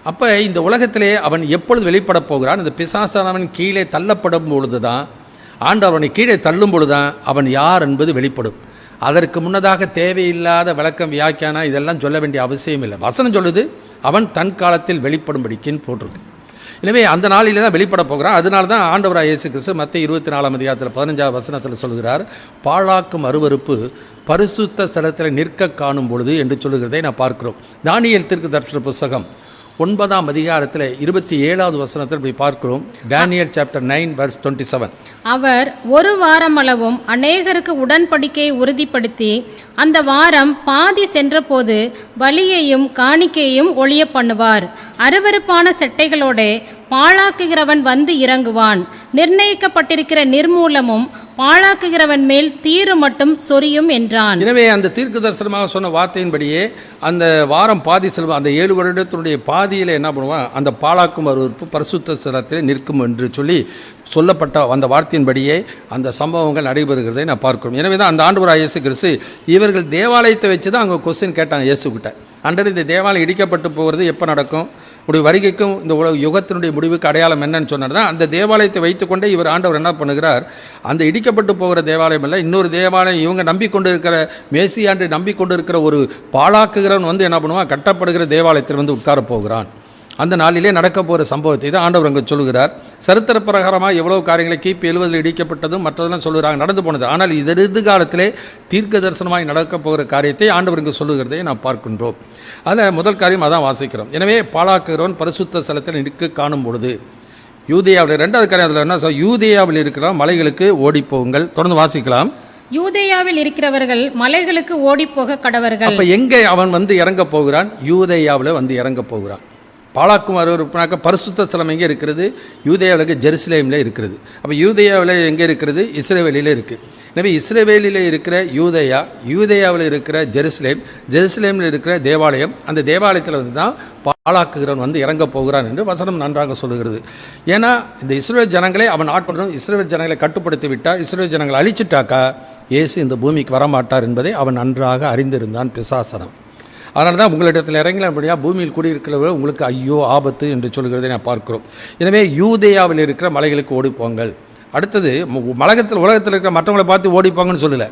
அப்போ இந்த உலகத்திலே அவன் எப்பொழுது வெளிப்பட போகிறான், இந்த பிசாசானவன் கீழே தள்ளப்படும் பொழுது தான், ஆண்டவர் அவனை கீழே தள்ளும் பொழுது தான் அவன் யார் என்பது வெளிப்படும். அதற்கு முன்னதாக தேவையில்லாத விளக்கம் வியாக்கியானம் இதெல்லாம் சொல்ல வேண்டிய அவசியம் இல்லை. வசனம் சொல்லுது அவன் தன் காலத்தில் வெளிப்படும்படிக்குன்னு போட்டிருக்கு. எனவே அந்த நாளில் தான் வெளிப்பட போகிறான். அதனால தான் ஆண்டவராய் இயேசு கிறிஸ்து மத்தேயு 24ஆம் அதிகாரத்தில் 15ஆம் வசனத்தில் சொல்கிறார், பாழாக்கும் அருவருப்பு பரிசுத்த ஸ்தலத்தில் நிற்க காணும் பொழுது என்று சொல்லுகிறதை நான் பார்க்கிறோம். தானியேல் தீர்க்கதரிசன புத்தகம் 9ஆம் அதிகாரத்தில் 27வது வசனத்தில் போய் பார்க்கிறோம். Daniel chapter 9 verse 27. அவர் ஒரு வாரம் அளவும் அநேகருக்கு உடன்படிக்கையை உறுதிப்படுத்தி அந்த வாரம் பாதி சென்றபோது பலியையும் காணிக்கையையும் ஒழிய பண்ணுவார். அருவருப்பான செட்டைகளோட பாழாக்குகிறவன் வந்து இறங்குவான். நிர்ணயிக்கப்பட்டிருக்கிற நிர்மூலமும் பாழாக்குகிறவன் மேல் தீரு மட்டும் சொரியும் என்றான். எனவே அந்த தீர்க்க தரிசனமாக சொன்ன வார்த்தையின்படியே அந்த வாரம் பாதி செல்வம், அந்த 7 வருடத்தினுடைய பாதியில் என்ன பண்ணுவான், அந்த பாழாக்கும் அருவருப்பு பரிசுத்த ஸ்தலத்தில் நிற்கும் என்று சொல்லி சொல்லப்பட்ட அந்த வார்த்தையின்படியே அந்த சம்பவங்கள் நடைபெறுகிறதை நான் பார்க்கிறோம். எனவே தான் அந்த ஆண்டவராய் இயேசு கிறிஸ்து இவர்கள் தேவாலயத்தை வச்சு தான் அவங்க கொஸ்டின் கேட்டாங்க இயேசுக்கிட்ட. அன்றைய இந்த தேவாலயம் இடிக்கப்பட்டு போகிறது எப்போ நடக்கும், உடைய வருகைக்கும் இந்த யுகத்தினுடைய முடிவுக்கு அடையாளம் என்னன்னு சொன்னார் தான். அந்த தேவாலயத்தை வைத்துக்கொண்டே இவர் ஆண்டவர் என்ன பண்ணுகிறார், அந்த இடிக்கப்பட்டு போகிற தேவாலயம் இல்லை, இன்னொரு தேவாலயம் இவங்க நம்பிக்கொண்டு இருக்கிற மேசியாண்டு நம்பிக்கொண்டு இருக்கிற ஒரு பாழாக்குகிறவன் வந்து என்ன பண்ணுவான், கட்டப்படுகிற தேவாலயத்தில் வந்து உட்கார போகிறான். அந்த நாளிலே நடக்க போகிற சம்பவத்தை தான் ஆண்டவர் அங்கே சொல்லுகிறார். சரித்திர பிரகாரமாக எவ்வளோ காரியங்களை கிபி 70 இடிக்கப்பட்டதும் மற்றதெல்லாம் சொல்லுகிறாங்க, நடந்து போனது. ஆனால் இது எதிர்காலத்திலே தீர்க்க தரிசனமாய் நடக்க போகிற காரியத்தை ஆண்டவர் இங்கே சொல்லுகிறதை நாம் பார்க்கின்றோம். அதில் முதல் காரியம் அதான் வாசிக்கிறோம். எனவே பாழாக்குகிறவன் பரிசுத்த ஸ்தலத்தில் நிற்க காணும் பொழுது யூதேயாவில், 2வது காரியம் அதில் என்ன, யூதேயாவில் இருக்கிற மலைகளுக்கு ஓடி போகுங்கள். தொடர்ந்து வாசிக்கலாம். யூதேயாவில் இருக்கிறவர்கள் மலைகளுக்கு ஓடி போக கடவர்கள். அப்போ எங்கே அவன் வந்து இறங்க போகிறான், யூதேயாவில் வந்து இறங்க போகிறான். பாழாக்கும் அருவருப்புனாக்க பரிசுத்த ஸ்தலம் எங்கே இருக்கிறது, யூதேயாவில் ஜெருசலேமில் இருக்கிறது. அப்போ யூதேயாவில் எங்கே இருக்கிறது, இஸ்ரவேலில் இருக்குது. எனவே இஸ்ரவேலில் இருக்கிற யூதேயாவில் இருக்கிற ஜெருசலேமில் இருக்கிற தேவாலயம், அந்த தேவாலயத்தில் வந்து தான் பாழாக்குகிறவன் வந்து இறங்க போகிறான் என்று வசனம் நன்றாக சொல்லுகிறது. ஏன்னா இந்த இஸ்ரவேல் ஜனங்களை அவன் ஆட்கொண்டு இஸ்ரவேல் ஜனங்களை கட்டுப்படுத்தி விட்டார். இஸ்ரவேல் ஜனங்களை அழிச்சிட்டாக்கா இயேசு இந்த பூமிக்கு வரமாட்டார் என்பதை அவன் நன்றாக அறிந்திருந்தான் பிசாசனம். அதனால தான் உங்களிடத்தில் இறங்கலபடியாக பூமியில் குடியிருக்கிறவர்கள் உங்களுக்கு ஐயோ ஆபத்து என்று சொல்கிறதை நான் பார்க்கிறோம். எனவே யூதேயாவில் இருக்கிற மலைகளுக்கு ஓடிப்போங்கள். அடுத்தது உலகத்தில் இருக்கிற மற்றவங்களை பார்த்து ஓடிப்போங்கன்னு சொல்லலை.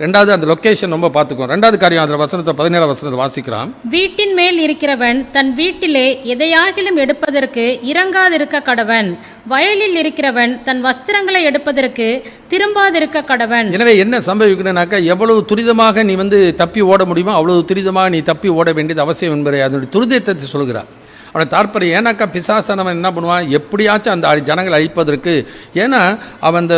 2வது அந்த லொக்கேஷன் ரொம்ப பார்த்துக்கோம். 2வது காரியம் அதில் வசனத்தை 17 வசனத்தை வாசிக்கலாம். வீட்டின் மேல் இருக்கிறவன் தன் வீட்டிலே எதையாகிலும் எடுப்பதற்கு இறங்காதிருக்க கடவன். வயலில் இருக்கிறவன் தன் வஸ்திரங்களை எடுப்பதற்கு திரும்பாதிருக்க கடவன். எனவே என்ன சம்பவிக்கணும்னாக்கா, எவ்வளவு துரிதமாக நீ வந்து தப்பி ஓட முடியுமோ அவ்வளவு துரிதமாக நீ தப்பி ஓட வேண்டியது அவசியம் என்பதை அதனுடைய துரிதத்தை சொல்கிறார். அவனை தாற்பயம். ஏன்னாக்கா பிசாசானவன் என்ன பண்ணுவான், எப்படியாச்சும் அந்த ஜனங்களை அழிப்பதற்கு. ஏன்னா அவன் அந்த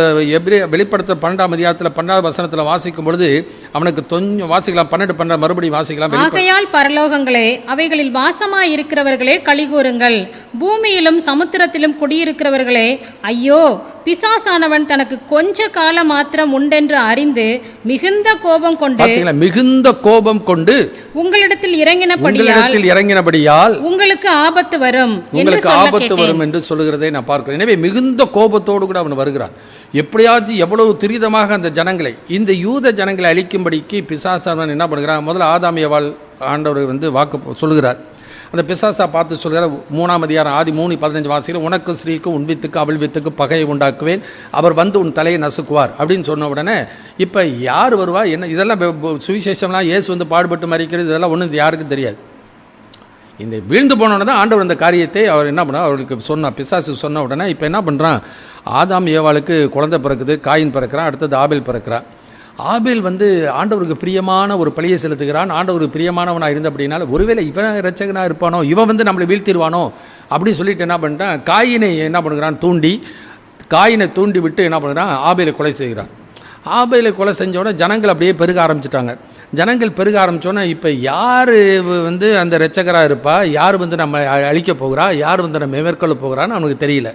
வெளிப்படுத்த 12ஆம் அதிகாரத்தில் 12வது வசனத்தில் வாசிக்கும் பொழுது அவனுக்கு கொஞ்சம் வாசிக்கலாம், 12 மறுபடியும் வாசிக்கலாம். ஆகையால் பரலோகங்களே, அவைகளில் வாசமாய் இருக்கிறவர்களே களிகூறுங்கள், பூமியிலும் சமுத்திரத்திலும் குடியிருக்கிறவர்களே ஐயோ, பிசாசானவன் தனக்கு கொஞ்ச காலம் மாத்திரம் உண்டென்று அறிந்து மிகுந்த கோபம் கொண்டு உங்களிடத்தில் இறங்கினபடியால் உங்களுக்கு ஆபத்து வரும் என்று சொல்லுகிறதை நான் பார்க்கிறேன். எனவே மிகுந்த கோபத்தோடு கூட அவன் வருகிறான். எப்படியாச்சும் எவ்வளவு துரிதமாக அந்த ஜனங்களை, இந்த யூத ஜனங்களை அழிக்கும்படிக்கு பிசாசானவன் என்ன பண்ணுகிறான். முதல்ல ஆதாம் ஏவாள் ஆண்டவர் வாக்கு சொல்லுகிறார். அந்த பிசாசா பார்த்து சொல்கிறார், 3ஆம் அதிகாரம் ஆதி 3:15 வாசிக்கிறேன், உனக்கு ஸ்ரீக்கும் உன் வித்துக்கு அவள் வித்துக்கு பகையை உண்டாக்குவேன், அவர் உன் தலையை நசுக்குவார் அப்படின்னு சொன்ன உடனே இப்போ யார் வருவா என்ன, இதெல்லாம் சுவிசேஷம்லாம் இயேசு பாடுபட்டு மறிக்கிறது, இதெல்லாம் ஒன்றும் யாருக்கும் தெரியாது. இந்த வீழ்ந்து போனோடனே தான் ஆண்டவர் அந்த காரியத்தை அவர் என்ன பண்ணார், அவர்களுக்கு சொன்னார். பிசாசு சொன்ன உடனே இப்போ என்ன பண்ணுறான், ஆதாம் ஏவாளுக்கு குழந்தை பிறக்குது, காயின் பிறக்கிறான், அடுத்தது ஆபேல் பிறக்கிறான். ஆபேல் ஆண்டவருக்கு பிரியமான ஒரு பலியை செலுத்துகிறான். ஆண்டவருக்கு பிரியமானவனாக இருந்த அப்படின்னால ஒருவேளை இவன் இரட்சகனாக இருப்பானோ, இவன் நம்மளை வீழ்த்திடுவானோ அப்படின்னு சொல்லிட்டு என்ன பண்ணிட்டான், காயினை என்ன பண்ணுகிறான், காயினை தூண்டி விட்டு என்ன பண்ணுறான், ஆபேலை கொலை செய்கிறான். ஆபேலை கொலை செஞ்சோடனே ஜனங்கள் அப்படியே பெருக ஆரம்பிச்சிட்டாங்க. ஜனங்கள் பெருக ஆரம்பித்தோன்னே இப்போ யார் அந்த இரட்சகராக இருப்பா, யார் நம்ம அழிக்க போகிறா, யார் நம்ம மேற்கொள்ள போகிறான்னு அவனுக்கு தெரியல.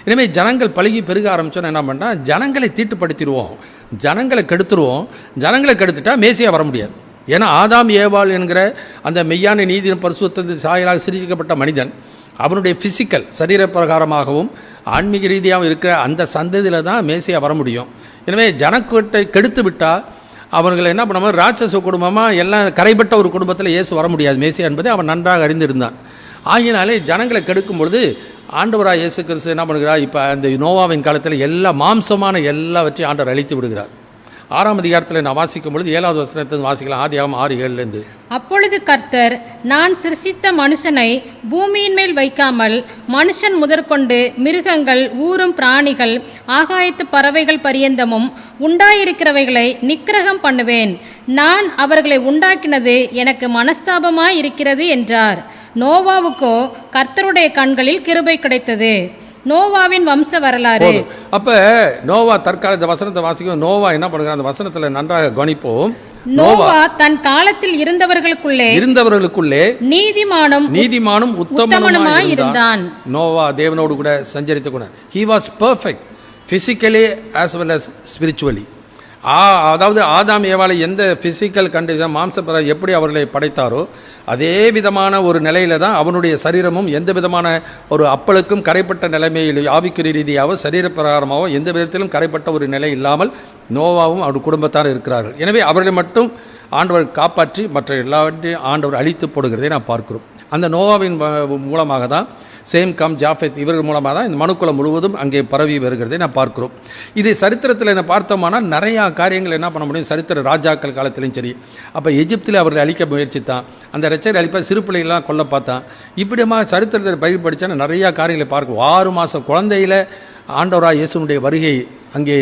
எனவே ஜனங்கள் பழகி பெருக ஆரம்பித்தோன்னு என்ன பண்ணால், ஜனங்களை தீட்டுப்படுத்திடுவோம், ஜனங்களை கெடுத்துருவோம். ஜனங்களை கெடுத்துட்டா மேசியா வர முடியாது. ஏன்னா ஆதாம் ஏவாள் என்கிற அந்த மெய்யான நீதியின் பரிசுத்தத்தின் சாயலாக சிரிக்கப்பட்ட மனிதன் அவனுடைய ஃபிசிக்கல் சரீர பிரகாரமாகவும் ஆன்மீக ரீதியாகவும் இருக்கிற அந்த சந்ததியில் தான் மேசியா வர முடியும். எனவே ஜனக்கூட்டை கெடுத்து விட்டால் அவர்களை என்ன பண்ணுவோம், ராட்சச குடும்பமாக எல்லாம் கரைப்பட்ட ஒரு குடும்பத்தில் இயேசு வர முடியாது மேசியா என்பதை அவன் நன்றாக அறிந்திருந்தான். ஆகினாலே ஜனங்களை கெடுக்கும் பொழுது ஆண்டவராக இயேசு கிறிஸ்து என்ன பண்ணுகிறார், இப்போ அந்த நோவாவின் காலத்தில் எல்லா மாம்சமான எல்லாவற்றையும் ஆண்டவர் அழித்து விடுகிறார். 6ஆம் அதிகாரத்தில் நான் வாசிக்கும் பொழுது 7வது வசனத்தை வாசிக்கலாம், ஆதியாகமம் 6:7. அப்பொழுது கர்த்தர், நான் சிருஷ்டித்த மனுஷனை பூமியின் மேல் வைக்காமல் மனுஷன் முதற்கொண்டு மிருகங்கள், ஊரும் பிராணிகள், ஆகாயத்து பறவைகள் பரியந்தமும் உண்டாயிருக்கிறவைகளை நிக்கிரகம் பண்ணுவேன். நான் அவர்களை உண்டாக்கினது எனக்கு மனஸ்தாபமாய் இருக்கிறது என்றார். நோவாவுக்கோ கர்த்தருடைய கண்களில் கிருபை கிடைத்தது. நோவாவின் வம்ச வரலாறு. அப்ப நோவா தற்கால வசனத்தை வாசிக்கும். நோவா என்ன பண்ணுறான், அந்த வசனத்தில் நன்றாக கவனிப்போம். நோவா தன் காலத்தில் இருந்தவர்களுக்குள்ளே நீதிமானும் உத்தமனுமாய் இருந்தான். நோவா தேவனோடு கூட சஞ்சரித்து கூட he was perfect physically as well as spiritually. அதாவது ஆதாம் ஏவாளை எந்த ஃபிசிக்கல் கண்டிஷன் மாம்சப்பர எப்படி அவர்களை படைத்தாரோ அதே விதமான ஒரு நிலையில தான் அவனுடைய சரீரமும் எந்த விதமான ஒரு அப்பளுக்கும் கரைப்பட்ட நிலைமையில் ஆவிக்குரிய ரீதியாகவோ சரீர பிரகாரமாகவோ எந்த விதத்திலும் கரைப்பட்ட ஒரு நிலை இல்லாமல் நோவாவும் அவர் குடும்பத்தார் இருக்கிறார்கள். எனவே அவர்களை மட்டும் ஆண்டவர் காப்பாற்றி மற்ற எல்லாவற்றையும் ஆண்டவர் அழித்து போடுகிறதை நாம் பார்க்கிறோம். அந்த நோவாவின் மூலமாக தான் சேம் கம் ஜாஃபெத் இவர்கள் மூலமாக தான் இந்த மனுக்குலம் முழுவதும் அங்கே பரவி வருகிறதை நான் பார்க்கிறோம். இது சரித்திரத்தில் என்ன பார்த்தோம்னால் நிறையா காரியங்கள் என்ன பண்ண முடியும், சரித்திர ராஜாக்கள் காலத்திலையும் சரி. அப்போ எகிப்தில் அவர்களை அழிக்க முயற்சித்தான், அந்த இரட்சகரை அழிப்ப சிறு பிள்ளைகள்லாம் கொல்ல பார்த்தான். இப்படிமா சரித்திரத்தில் பயிர் படித்தா நிறையா காரியங்களை பார்க்கும். 6 மாத குழந்தையில் ஆண்டவராக இயேசுனுடைய வருகை அங்கே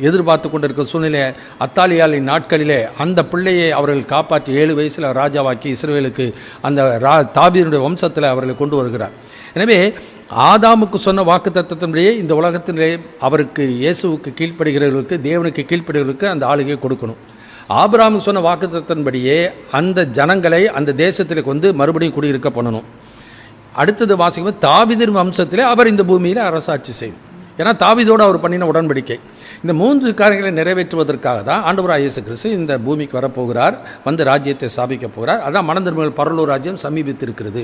எதிர்பார்த்து கொண்டிருக்கிற சூழ்நிலை அத்தாலியாலின் நாட்களிலே அந்த பிள்ளையை அவர்கள் காப்பாற்றி 7 வயசில் ராஜாவாக்கி இஸ்ரவேலுக்கு அந்த தாவீதுடைய வம்சத்தில் அவர்களை கொண்டு வருகிறார். எனவே ஆதாமுக்கு சொன்ன வாக்கு தத்தத்தினுடைய இந்த உலகத்திலே அவருக்கு இயேசுவுக்கு கீழ்ப்படுகிறவர்களுக்கு தேவனுக்கு கீழ்ப்படுகிறவர்களுக்கு அந்த ஆளுகையை கொடுக்கணும். ஆபிரகாமுக்கு சொன்ன வாக்கு தத்தத்தின்படியே அந்த ஜனங்களை அந்த தேசத்தில் கொண்டு மறுபடியும் குடியிருக்க பண்ணணும். அடுத்தது வாசிக்கும் தாவீதின் வம்சத்திலே அவர் இந்த பூமியில் அரசாட்சி செய்யும். ஏன்னா தாவீதோடு அவர் பண்ணின உடன்படிக்கை. இந்த 3 காரியங்களை நிறைவேற்றுவதற்காக தான் ஆண்டவராகிய இயேசு கிறிஸ்து இந்த பூமிக்கு வரப்போகிறார், வந்து ராஜ்யத்தை ஸ்தாபிக்க போகிறார். அதான் மனந்திருமகள் பரலோக ராஜ்யம் சமீபித்திருக்கிறது.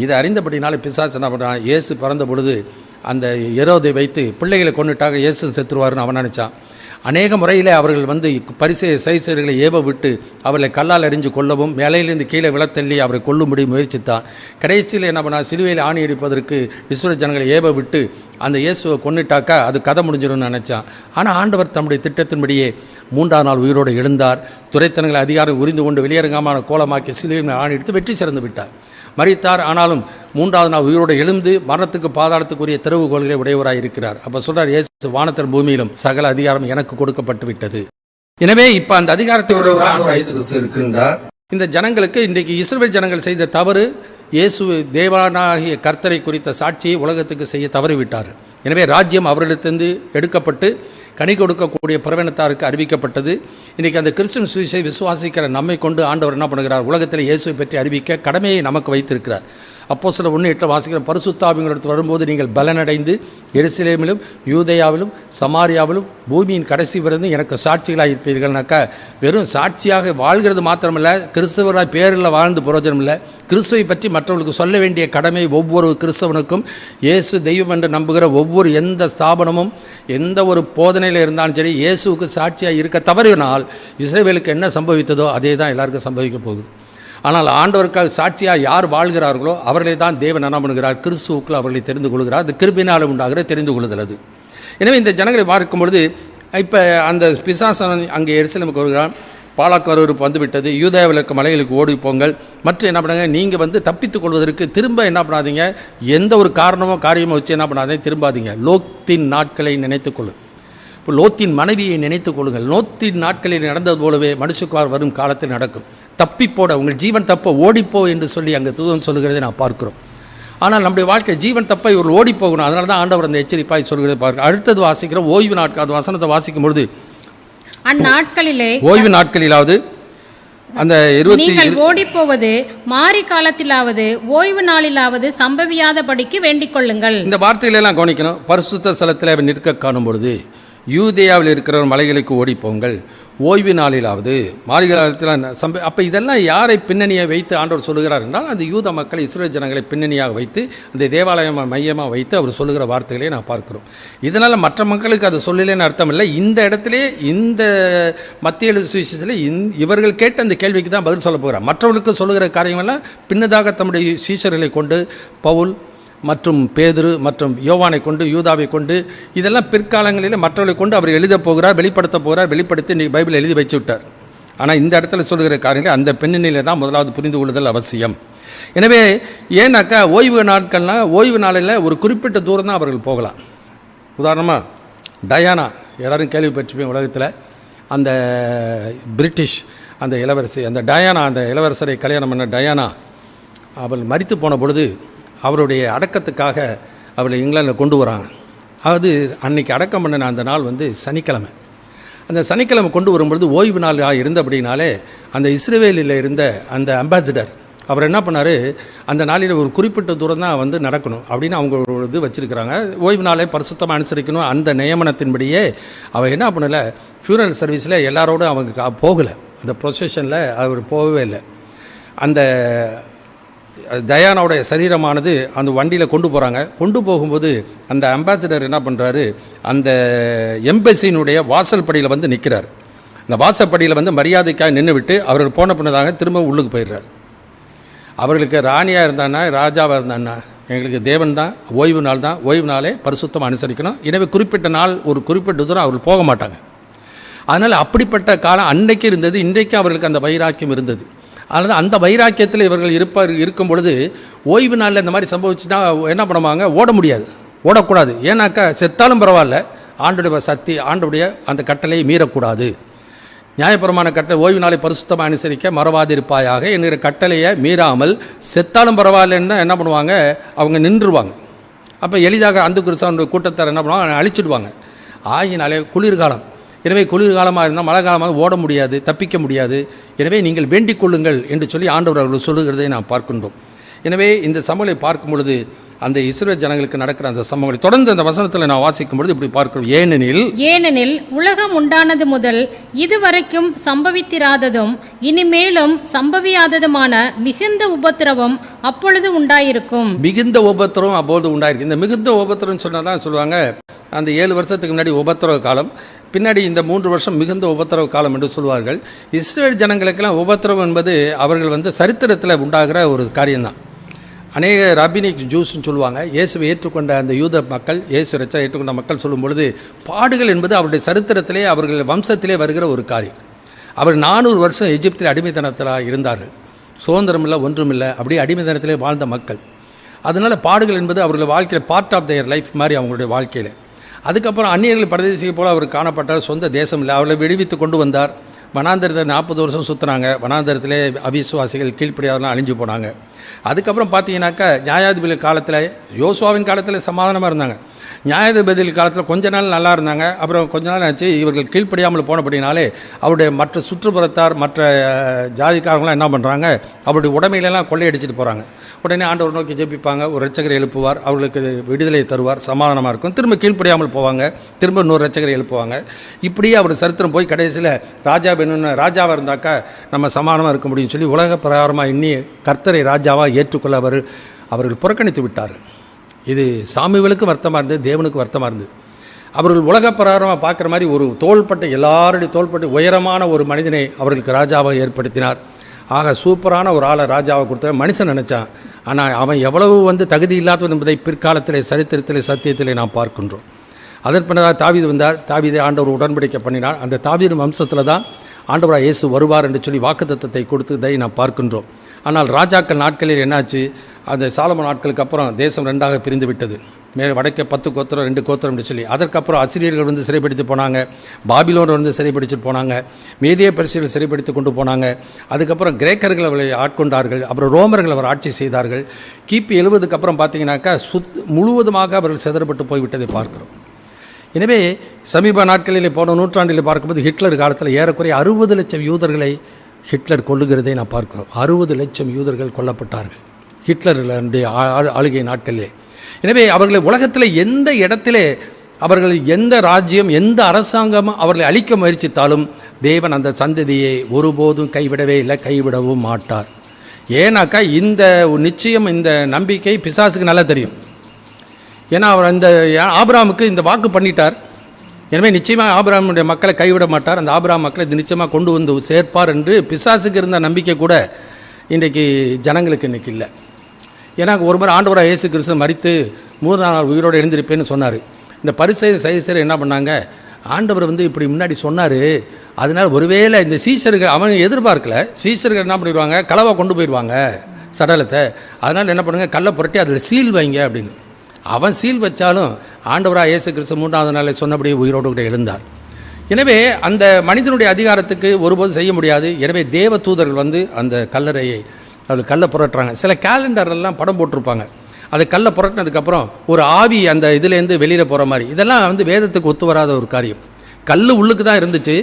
இதை அறிந்தபடினால பிசாசு என்ன பண்ணுறான், இயேசு பிறந்த பொழுது அந்த எரோதை வைத்து பிள்ளைகளை கொண்டுட்டாக இயேசு செத்துருவார்னு அவன் நினச்சான். அநேக முறையில் அவர்கள் பரிசேய சைசர்களை ஏவ விட்டு அவர்களை கல்லால் அறிஞ்சு கொள்ளவும் மேலையிலிருந்து கீழே விழத்தள்ளி அவரை கொல்லும்படி முயற்சித்தான். கடைசியில் என்ன பண்ணால் சிலுவையில் ஆணி அடிப்பதற்கு இஸ்ரவேல் ஜனங்களை ஏவ விட்டு அந்த இயேசுவை கொண்டுட்டாக்கா அது கதை முடிஞ்சிடும்னு நினச்சான். ஆனால் ஆண்டவர் தம்முடைய திட்டத்தின்படியே 3ஆம் நாள் உயிரோடு எழுந்தார். துரைத்தனங்களை அதிகாரம் உரிந்து கொண்டு வெளியரங்கமான கோலமாக்கி சிலுவையில் ஆணி எடுத்து வெற்றி சிறந்து விட்டார். மரித்தார். ஆனாலும் 3ஆவது நாள் உயிரோடு எழுந்து மரணத்துக்கு பாதாளத்துக்குரிய திறவுகோள்களை உடையவராக இருக்கிறார். அப்போ சொல்றார், இயேசு வானத்தின் பூமியிலும் சகல அதிகாரம் எனக்கு கொடுக்கப்பட்டு விட்டது. எனவே இப்போ அந்த அதிகாரத்தை உடையவராக இருக்கின்றார். இந்த ஜனங்களுக்கு இன்றைக்கு இஸ்ரவேல் ஜனங்கள் செய்த தவறு இயேசு தேவனாகிய கர்த்தரை குறித்த சாட்சியை உலகத்துக்கு செய்ய தவறிவிட்டார்கள். எனவே ராஜ்யம் அவர்களிடத்திலிருந்து எடுக்கப்பட்டு கனி கொடுக்கக்கூடிய பிரவணத்தாருக்கு அறிவிக்கப்பட்டது. இன்றைக்கி அந்த கிறிஸ்துவின் சுவிசை விசுவாசிக்கிற நம்மை கொண்டு ஆண்டவர் என்ன பண்ணுகிறார்? உலகத்தில் இயேசுவை பற்றி அறிவிக்க கடமையை நமக்கு வைத்திருக்கிறார். அப்போஸ்தலர் 1:8 வாசிக்கிற பரிசுத்தாவியினிடத்தில் வரும்போது நீங்கள் பலனடைந்து எருசலேமிலும் யூதேயாவிலும் சமாரியாவிலும் பூமியின் கடைசி வரைந்து எனக்கு சாட்சிகளாக இருப்பீர்கள்னாக்கா, வெறும் சாட்சியாக வாழ்கிறது மாத்திரமில்லை, கிறிஸ்தவராக பேரில் வாழ்ந்து பிரயோஜனம் இல்லை. கிறிஸ்துவை பற்றி மற்றவர்களுக்கு சொல்ல வேண்டிய கடமை ஒவ்வொரு கிறிஸ்தவனுக்கும், இயேசு தெய்வம் என்று நம்புகிற ஒவ்வொரு எந்த ஸ்தாபனமும் எந்த ஒரு போதனையில் இருந்தாலும் சரி, இயேசுவுக்கு சாட்சியாக இருக்க தவறினால் இஸ்ரவேலுக்கு என்ன சம்பவித்ததோ அதே தான் எல்லாருக்கும் சம்பவிக்க போகுது. ஆனால் ஆண்டவருக்காக சாட்சியாக யார் வாழ்கிறார்களோ அவர்களை தான் தேவன் என்ன பண்ணுகிறார்? கிறிஸ்துவுக்குள் அவர்களை தெரிந்து கொள்கிறார். அது கிருபையினால் உண்டாகிற தெரிந்து கொள்ளுதல் அது. எனவே இந்த ஜனங்களை பார்க்கும் பொழுது இப்போ அந்த பிசாசன் அங்கே எருசலேமுக்கு வருகிறான். பாலாக்காரூருக்கு வந்துவிட்டது. யூதேயாவில் இருக்க மலைகளுக்கு ஓடி போங்கள். மற்ற என்ன பண்ணுங்க, நீங்கள் தப்பித்துக் கொள்வதற்கு திரும்ப என்ன பண்ணாதீங்க, எந்த ஒரு காரியமோ வச்சு என்ன பண்ணாதீங்க, திரும்பாதீங்க. லோத்தின் நாட்களை நினைத்துக்கொள்ளு. இப்போ லோத்தின் மனைவியை நினைத்துக் கொள்ளுங்கள். லோத்தின் நாட்களில் நடந்தது போலவே மனுஷகுமார் வரும் காலத்தில் நடக்கும். தப்பிப்போட உங்கள் ஜீவன் தப்ப ஓடிப்போ என்று சொல்லி அங்கே தூதன் சொல்லுகிறதை நான் பார்க்கிறோம். ஆனால் நம்முடைய வாழ்க்கை ஜீவன் தப்ப இவர்கள் ஓடி போகணும். அதனால தான் ஆண்டவர் அந்த எச்சரிப்பாய் சொல்கிறதை பார்க்கிறோம். அடுத்தது வாசிக்கிற ஓய்வு நாட்கள், அந்த வசனத்தை வாசிக்கும் பொழுது, அந்நாட்களிலே ஓய்வு நாட்களிலாவது அந்த நீங்கள் ஓடி போவது மாறி காலத்திலாவது ஓய்வு நாளிலாவது சம்பவியாதபடிக்கு வேண்டிக் கொள்ளுங்கள். இந்த வார்த்தைகளெல்லாம் கவனிக்கணும். பரிசுத்த ஸ்தலத்தில் அவர் நிற்க காணும் பொழுது யூதேயாவில் இருக்கிற மலைகளுக்கு ஓடிப்போங்கள், ஓய்வு நாளிலாவது மாறிகாலத்தில் அப்போ இதெல்லாம் யாரை பின்னணியை வைத்து ஆண்டவர் சொல்லுகிறார் என்றால், அந்த யூத மக்களை இஸ்ரவேல் ஜனங்களை பின்னணியாக வைத்து அந்த தேவாலயம் மையமாக வைத்து அவர் சொல்லுகிற வார்த்தைகளே நான் பார்க்கிறோம். இதனால் மற்ற மக்களுக்கு அது சொல்லலேன்னு அர்த்தம் இல்லை. இந்த இடத்துல இந்த மத்திய எழுத்து சுவிசேஷத்தில் இவர்கள் கேட்ட அந்த கேள்விக்கு தான் பதில் சொல்ல போகிறார். மற்றவர்களுக்கு சொல்லுகிற காரியமெல்லாம் பின்னதாக தம்முடைய சீஷர்களை கொண்டு, பவுல் மற்றும் பேதுரு மற்றும் யோவானை கொண்டு, யூதாவை கொண்டு, இதெல்லாம் பிற்காலங்களில் மற்றவர்களை கொண்டு அவர் எழுத போகிறார், வெளிப்படுத்த போகிறார். வெளிப்படுத்தி இன்றைக்கி பைபிள் எழுதி வச்சு விட்டார். ஆனால் இந்த இடத்துல சொல்கிற காரியங்கள் அந்த பின்னணியில் தான் முதலாவது புரிந்து கொள்ளுதல் அவசியம். எனவே ஏன்னாக்கா ஓய்வு நாட்கள்னால் ஓய்வு நாளில் ஒரு குறிப்பிட்ட தூரம் தான் அவர்கள் போகலாம். உதாரணமாக டயானா, எல்லோரும் கேள்விப்பட்டிருப்பேன் உலகத்தில், அந்த பிரிட்டிஷ் அந்த இளவரசி, அந்த டயானா, அந்த இளவரசரை கல்யாணம் பண்ண டயானா, அவள் மரித்து போன பொழுது அவருடைய அடக்கத்துக்காக அவளை இங்கிலாந்தில் கொண்டு வராங்க. அதாவது அன்றைக்கி அடக்கம் பண்ணின அந்த நாள் சனிக்கிழமை. அந்த சனிக்கிழமை கொண்டு வரும்பொழுது ஓய்வு நாளாக இருந்தபடினாலே அந்த இஸ்ரவேலில் இருந்த அந்த அம்பாசிடர் அவர் என்ன பண்ணார், அந்த நாளில் ஒரு குறிப்பிட்ட தூரம் தான் நடக்கணும் அப்படின்னு அவங்க ஒரு இது வச்சுருக்கிறாங்க. ஓய்வு நாளை பரிசுத்தமாக அனுசரிக்கணும். அந்த நியமனத்தின்படியே அவள் என்ன பண்ணலை, ஃபியூனரல் சர்வீஸில் எல்லாரோடும் அவங்க போகலை. அந்த ப்ரொசஷனில் அவர் போகவே இல்லை. அந்த டயானாவுடைய சரீரமானது அந்த வண்டியில் கொண்டு போகிறாங்க. கொண்டு போகும்போது அந்த அம்பாசிடர் என்ன பண்ணுறாரு, அந்த எம்பசியினுடைய வாசல் படியில் நிற்கிறார். அந்த வாசப்படியில் மரியாதைக்காக நின்று விட்டு அவர்கள் போன பின்னதாக திரும்ப உள்ளுக்கு போயிடுறார். அவர்களுக்கு ராணியாக இருந்தான்னா ராஜாவாக இருந்தான்னா எங்களுக்கு தேவன் தான், ஓய்வு நாள் தான், ஓய்வு நாளே பரிசுத்தமாக அனுசரிக்கணும். எனவே குறிப்பிட்ட நாள் ஒரு குறிப்பிட்ட தூரம் அவர்கள் போக மாட்டாங்க. அதனால் அப்படிப்பட்ட காலம் அன்றைக்கு இருந்தது. இன்றைக்கு அவர்களுக்கு அந்த வைராக்கியம் இருந்தது. அதனால் அந்த வைராக்கியத்தில் இவர்கள் இருக்கும் பொழுது ஓய்வு நாளில் இந்த மாதிரி சம்பவிச்சுன்னா என்ன பண்ணுவாங்க, ஓட முடியாது, ஓடக்கூடாது. ஏன்னாக்கா செத்தாலும் பரவாயில்ல, ஆண்டுடைய சக்தி, ஆண்டுடைய அந்த கட்டளையை மீறக்கூடாது. நியாயபரமான கட்டளை ஓய்வு நாளை பரிசுத்தமாக அனுசரிக்க மறவாதிருப்பாயாக என்கிற கட்டளையை மீறாமல் செத்தாலும் பரவாயில்லன்னு தான் என்ன பண்ணுவாங்க, அவங்க நின்றுவாங்க. அப்போ எளிதாக அந்த கிறிஸ்தவ கூட்டத்தார் என்ன பண்ணுவாங்க, அழிச்சிடுவாங்க. ஆகினாலே குளிர்காலம், எனவே குளிர்காலமாக இருந்தால் மழை காலமாக ஓட முடியாது, தப்பிக்க முடியாது. எனவே நீங்கள் வேண்டிக் கொள்ளுங்கள் என்று சொல்லி ஆண்டவர் அவர்கள் சொல்லுகிறதை நாம் பார்க்கின்றோம். எனவே இந்த சம்பவங்களை பார்க்கும் பொழுது அந்த இஸ்ரவேல் ஜனங்களுக்கு நடக்கிற அந்த சம்பவங்களை தொடர்ந்து அந்த வசனத்தில் நான் வாசிக்கும் பொழுது இப்படி பார்க்கிறோம். ஏனெனில் உலகம் உண்டானது முதல் இதுவரைக்கும் சம்பவித்திராததும் இனிமேலும் சம்பவியாததுமான மிகுந்த உபத்திரவம் அப்பொழுது உண்டாயிருக்கும். மிகுந்த உபத்திரவம் அப்பொழுது உண்டாயிருக்கு. இந்த மிகுந்த உபத்திரவம் சொன்னதான் சொல்லுவாங்க, அந்த 7 வருஷத்துக்கு முன்னாடி உபத்திரவ காலம், பின்னாடி இந்த 3 வருஷம் மிகுந்த உபத்திரவ காலம் என்று சொல்வார்கள். இஸ்ரவேல் ஜனங்களுக்கெல்லாம் உபத்திரவம் என்பது அவர்கள் சரித்திரத்தில் உண்டாகிற ஒரு காரியம்தான். அநேக ரபினிக் ஜூஸ்ன்னு சொல்லுவாங்க. இயேசுவை ஏற்றுக்கொண்ட அந்த யூத மக்கள், இயேசு ரச்சா ஏற்றுக்கொண்ட மக்கள் சொல்லும் பொழுது பாடுகள் என்பது அவருடைய சரித்திரத்திலே அவர்கள் வம்சத்திலே வருகிற ஒரு காரியம். அவர் 400 வருஷம் எகிப்தில் அடிமைத்தனத்தில் இருந்தார்கள். சுதந்திரம் இல்லை, ஒன்றுமில்லை, அப்படியே அடிமைத்தனத்திலே வாழ்ந்த மக்கள். அதனால் பாடுகள் என்பது அவர்கள் வாழ்க்கையில் பார்ட் ஆஃப் தேர் லைஃப் மாதிரி அவங்களுடைய வாழ்க்கையில். அதுக்கப்புறம் அந்நியர்கள் பிரதேசிக்க போல் அவர் காணப்பட்டார். சொந்த தேசம் இல்லை, அவர்களை விடுவித்து கொண்டு வந்தார். வனாந்தரத்தை 40 வருஷம் சுற்றுனாங்க. வனாந்தரத்திலே அவிசுவாசிகள் கீழ்ப்படியாதெல்லாம் அழிஞ்சு போனாங்க. அதுக்கப்புறம் பார்த்தீங்கன்னாக்கா நியாயாதிபதி காலத்தில், யோசுவாவின் காலத்தில் சமாதானமாக இருந்தாங்க. நியாயாதிபதி காலத்தில் கொஞ்ச நாள் நல்லா இருந்தாங்க. அப்புறம் கொஞ்ச நாள் ஆச்சு, இவர்கள் கீழ்ப்படியாமல் போனபடினாலே அவருடைய மற்ற சுற்றுப்புறத்தார் மற்ற ஜாதிக்காரங்களாம் என்ன பண்ணுறாங்க, அவருடைய உடைமையிலெல்லாம் கொள்ளையடிச்சிட்டு போகிறாங்க. உடனே ஆண்டவர் நோக்கி ஜெபிப்பாங்க, ஒரு இரட்சகரை எழுப்புவார், அவர்களுக்கு விடுதலை தருவார், சமாதானமாக இருக்கும். திரும்ப கீழ்ப்படியாமல் போவாங்க, திரும்ப இன்னொரு இரட்சகரை எழுப்புவாங்க. இப்படியே அவர் சரித்திரம் போய் கடைசியில் ராஜா வேணும்னு, ராஜாவாக இருந்தாக்கா நம்ம சமாதானமாக இருக்க முடியும்னு சொல்லி உலக பிரகாரமாக இன்னி கர்த்தரை ராஜாவாக ஏற்றுக்கொள்ள அவர்கள் புறக்கணித்து விட்டார்கள். இது சாமிகளுக்கு வருத்தமாக இருந்தது, தேவனுக்கு வருத்தமாக இருந்தது. அவர்கள் உலக பிரகாரமாக பார்க்குற மாதிரி ஒரு தோள்பட்டை, எல்லாருடைய தோள்பட்டை உயரமான ஒரு மனிதனை அவர்களுக்கு ராஜாவாக ஏற்படுத்தினார். ஆக சூப்பரான ஒரு ஆளை ராஜாவை கொடுத்த மனுஷன் நினச்சான். ஆனால் அவன் எவ்வளவு தகுதி இல்லாதவன் என்பதை பிற்காலத்திலே சரித்திரத்திலே சத்தியத்திலே நாம் பார்க்கின்றோம். அதன் பின்னதாக தாவீது வந்தார். தாவீதை ஆண்டவர் உடன்படிக்கை பண்ணினார். அந்த தாவீது வம்சத்தில் தான் ஆண்டவராக இயேசு வருவார் என்று சொல்லி வாக்குத்தத்தத்தை கொடுத்ததை நாம் பார்க்கின்றோம். ஆனால் ராஜாக்கள் நாட்களில் என்னாச்சு, அந்த சாலமோன் நாட்களுக்கு அப்புறம் தேசம் 2ஆக பிரிந்து விட்டது. வடக்கே 10 கோத்திரம் 2 கோத்திரம் என்று சொல்லி. அதற்கப்புறம் அசிரியர்கள் சிறைப்படுத்தி போனாங்க, பாபிலோன் சிறைப்படுத்திட்டு போனாங்க, மேதிய பெர்சியர்கள் சிறைப்படுத்தி கொண்டு போனாங்க. அதுக்கப்புறம் கிரேக்கர்கள் அவர்களை ஆட்கொண்டார்கள். அப்புறம் ரோமர்கள் அவர் ஆட்சி செய்தார்கள். கிபி 70க்கு அப்புறம் பார்த்தீங்கன்னாக்கா முழுவதுமாக அவர்கள் சிதறப்பட்டு போய்விட்டதை பார்க்கிறோம். எனவே சமீப நாட்களில் போன நூற்றாண்டில் பார்க்கும்போது ஹிட்லர் காலத்தில் ஏறக்குறைய 60 லட்சம் யூதர்களை ஹிட்லர் கொல்லுகிறதை நான் பார்க்கிறோம். 60 லட்சம் யூதர்கள் கொல்லப்பட்டார்கள் ஹிட்லருடைய ஆளுகை நாட்களிலே. எனவே அவர்களை உலகத்தில் எந்த இடத்திலே அவர்கள் எந்த ராஜ்யம் எந்த அரசாங்கம் அவர்களை அழிக்க முயற்சித்தாலும் தேவன் அந்த சந்ததியை ஒருபோதும் கைவிடவே இல்லை, கைவிடவும் மாட்டார். ஏன்னாக்கா இந்த நிச்சயம், இந்த நம்பிக்கை பிசாசுக்கு நல்லா தெரியும். ஏன்னா அவர் அந்த ஆபிரகாமுக்கு இந்த வாக்கு பண்ணிட்டார். எனவே நிச்சயமாக ஆபிரகாமுடைய மக்களை கைவிட மாட்டார், அந்த ஆபிரகாம் மக்களை நிச்சயமாக கொண்டு வந்து சேர்ப்பார் என்று பிசாசுக்கு இருந்த நம்பிக்கை கூட இன்றைக்கு ஜனங்களுக்கு இன்றைக்கி இல்லை. ஏன்னா ஒரு முறை ஆண்டவராக இயேசு கிறிஸ்து மரித்து 3 நாள் உயிரோடு எழுந்திருப்பேன்னு சொன்னார். இந்த பரிசேயர் என்ன பண்ணாங்க, ஆண்டவர் இப்படி முன்னாடி சொன்னார், அதனால் ஒருவேளை இந்த சீஷர்கள் அவன் எதிர்பார்க்கல, சீஷர்கள் என்ன பண்ணிடுவாங்க, களவாக கொண்டு போயிடுவாங்க சடலத்தை, அதனால் என்ன பண்ணுங்க, கல்லை புரட்டி அதில் சீல் வைங்க அப்படின்னு. அவன் சீல் வச்சாலும் ஆண்டவராக இயேசு கிறிஸ்து 3ஆவது நாளை சொன்னபடியே உயிரோடு கூட எழுந்தார். எனவே அந்த மனிதனுடைய அதிகாரத்துக்கு ஒருபோதும் செய்ய முடியாது. எனவே தேவ தூதர்கள் அந்த கல்லறையை அதில் கல்லை புரட்டுறாங்க. சில கேலண்டர்லாம் படம் போட்டிருப்பாங்க, அது கல்லை புரட்டினதுக்கப்புறம் ஒரு ஆவி அந்த இதுலேருந்து வெளியில் போகிற மாதிரி. இதெல்லாம் வேதத்துக்கு ஒத்து வராத ஒரு காரியம். கல் உள்ளுக்கு தான் இருந்துச்சு,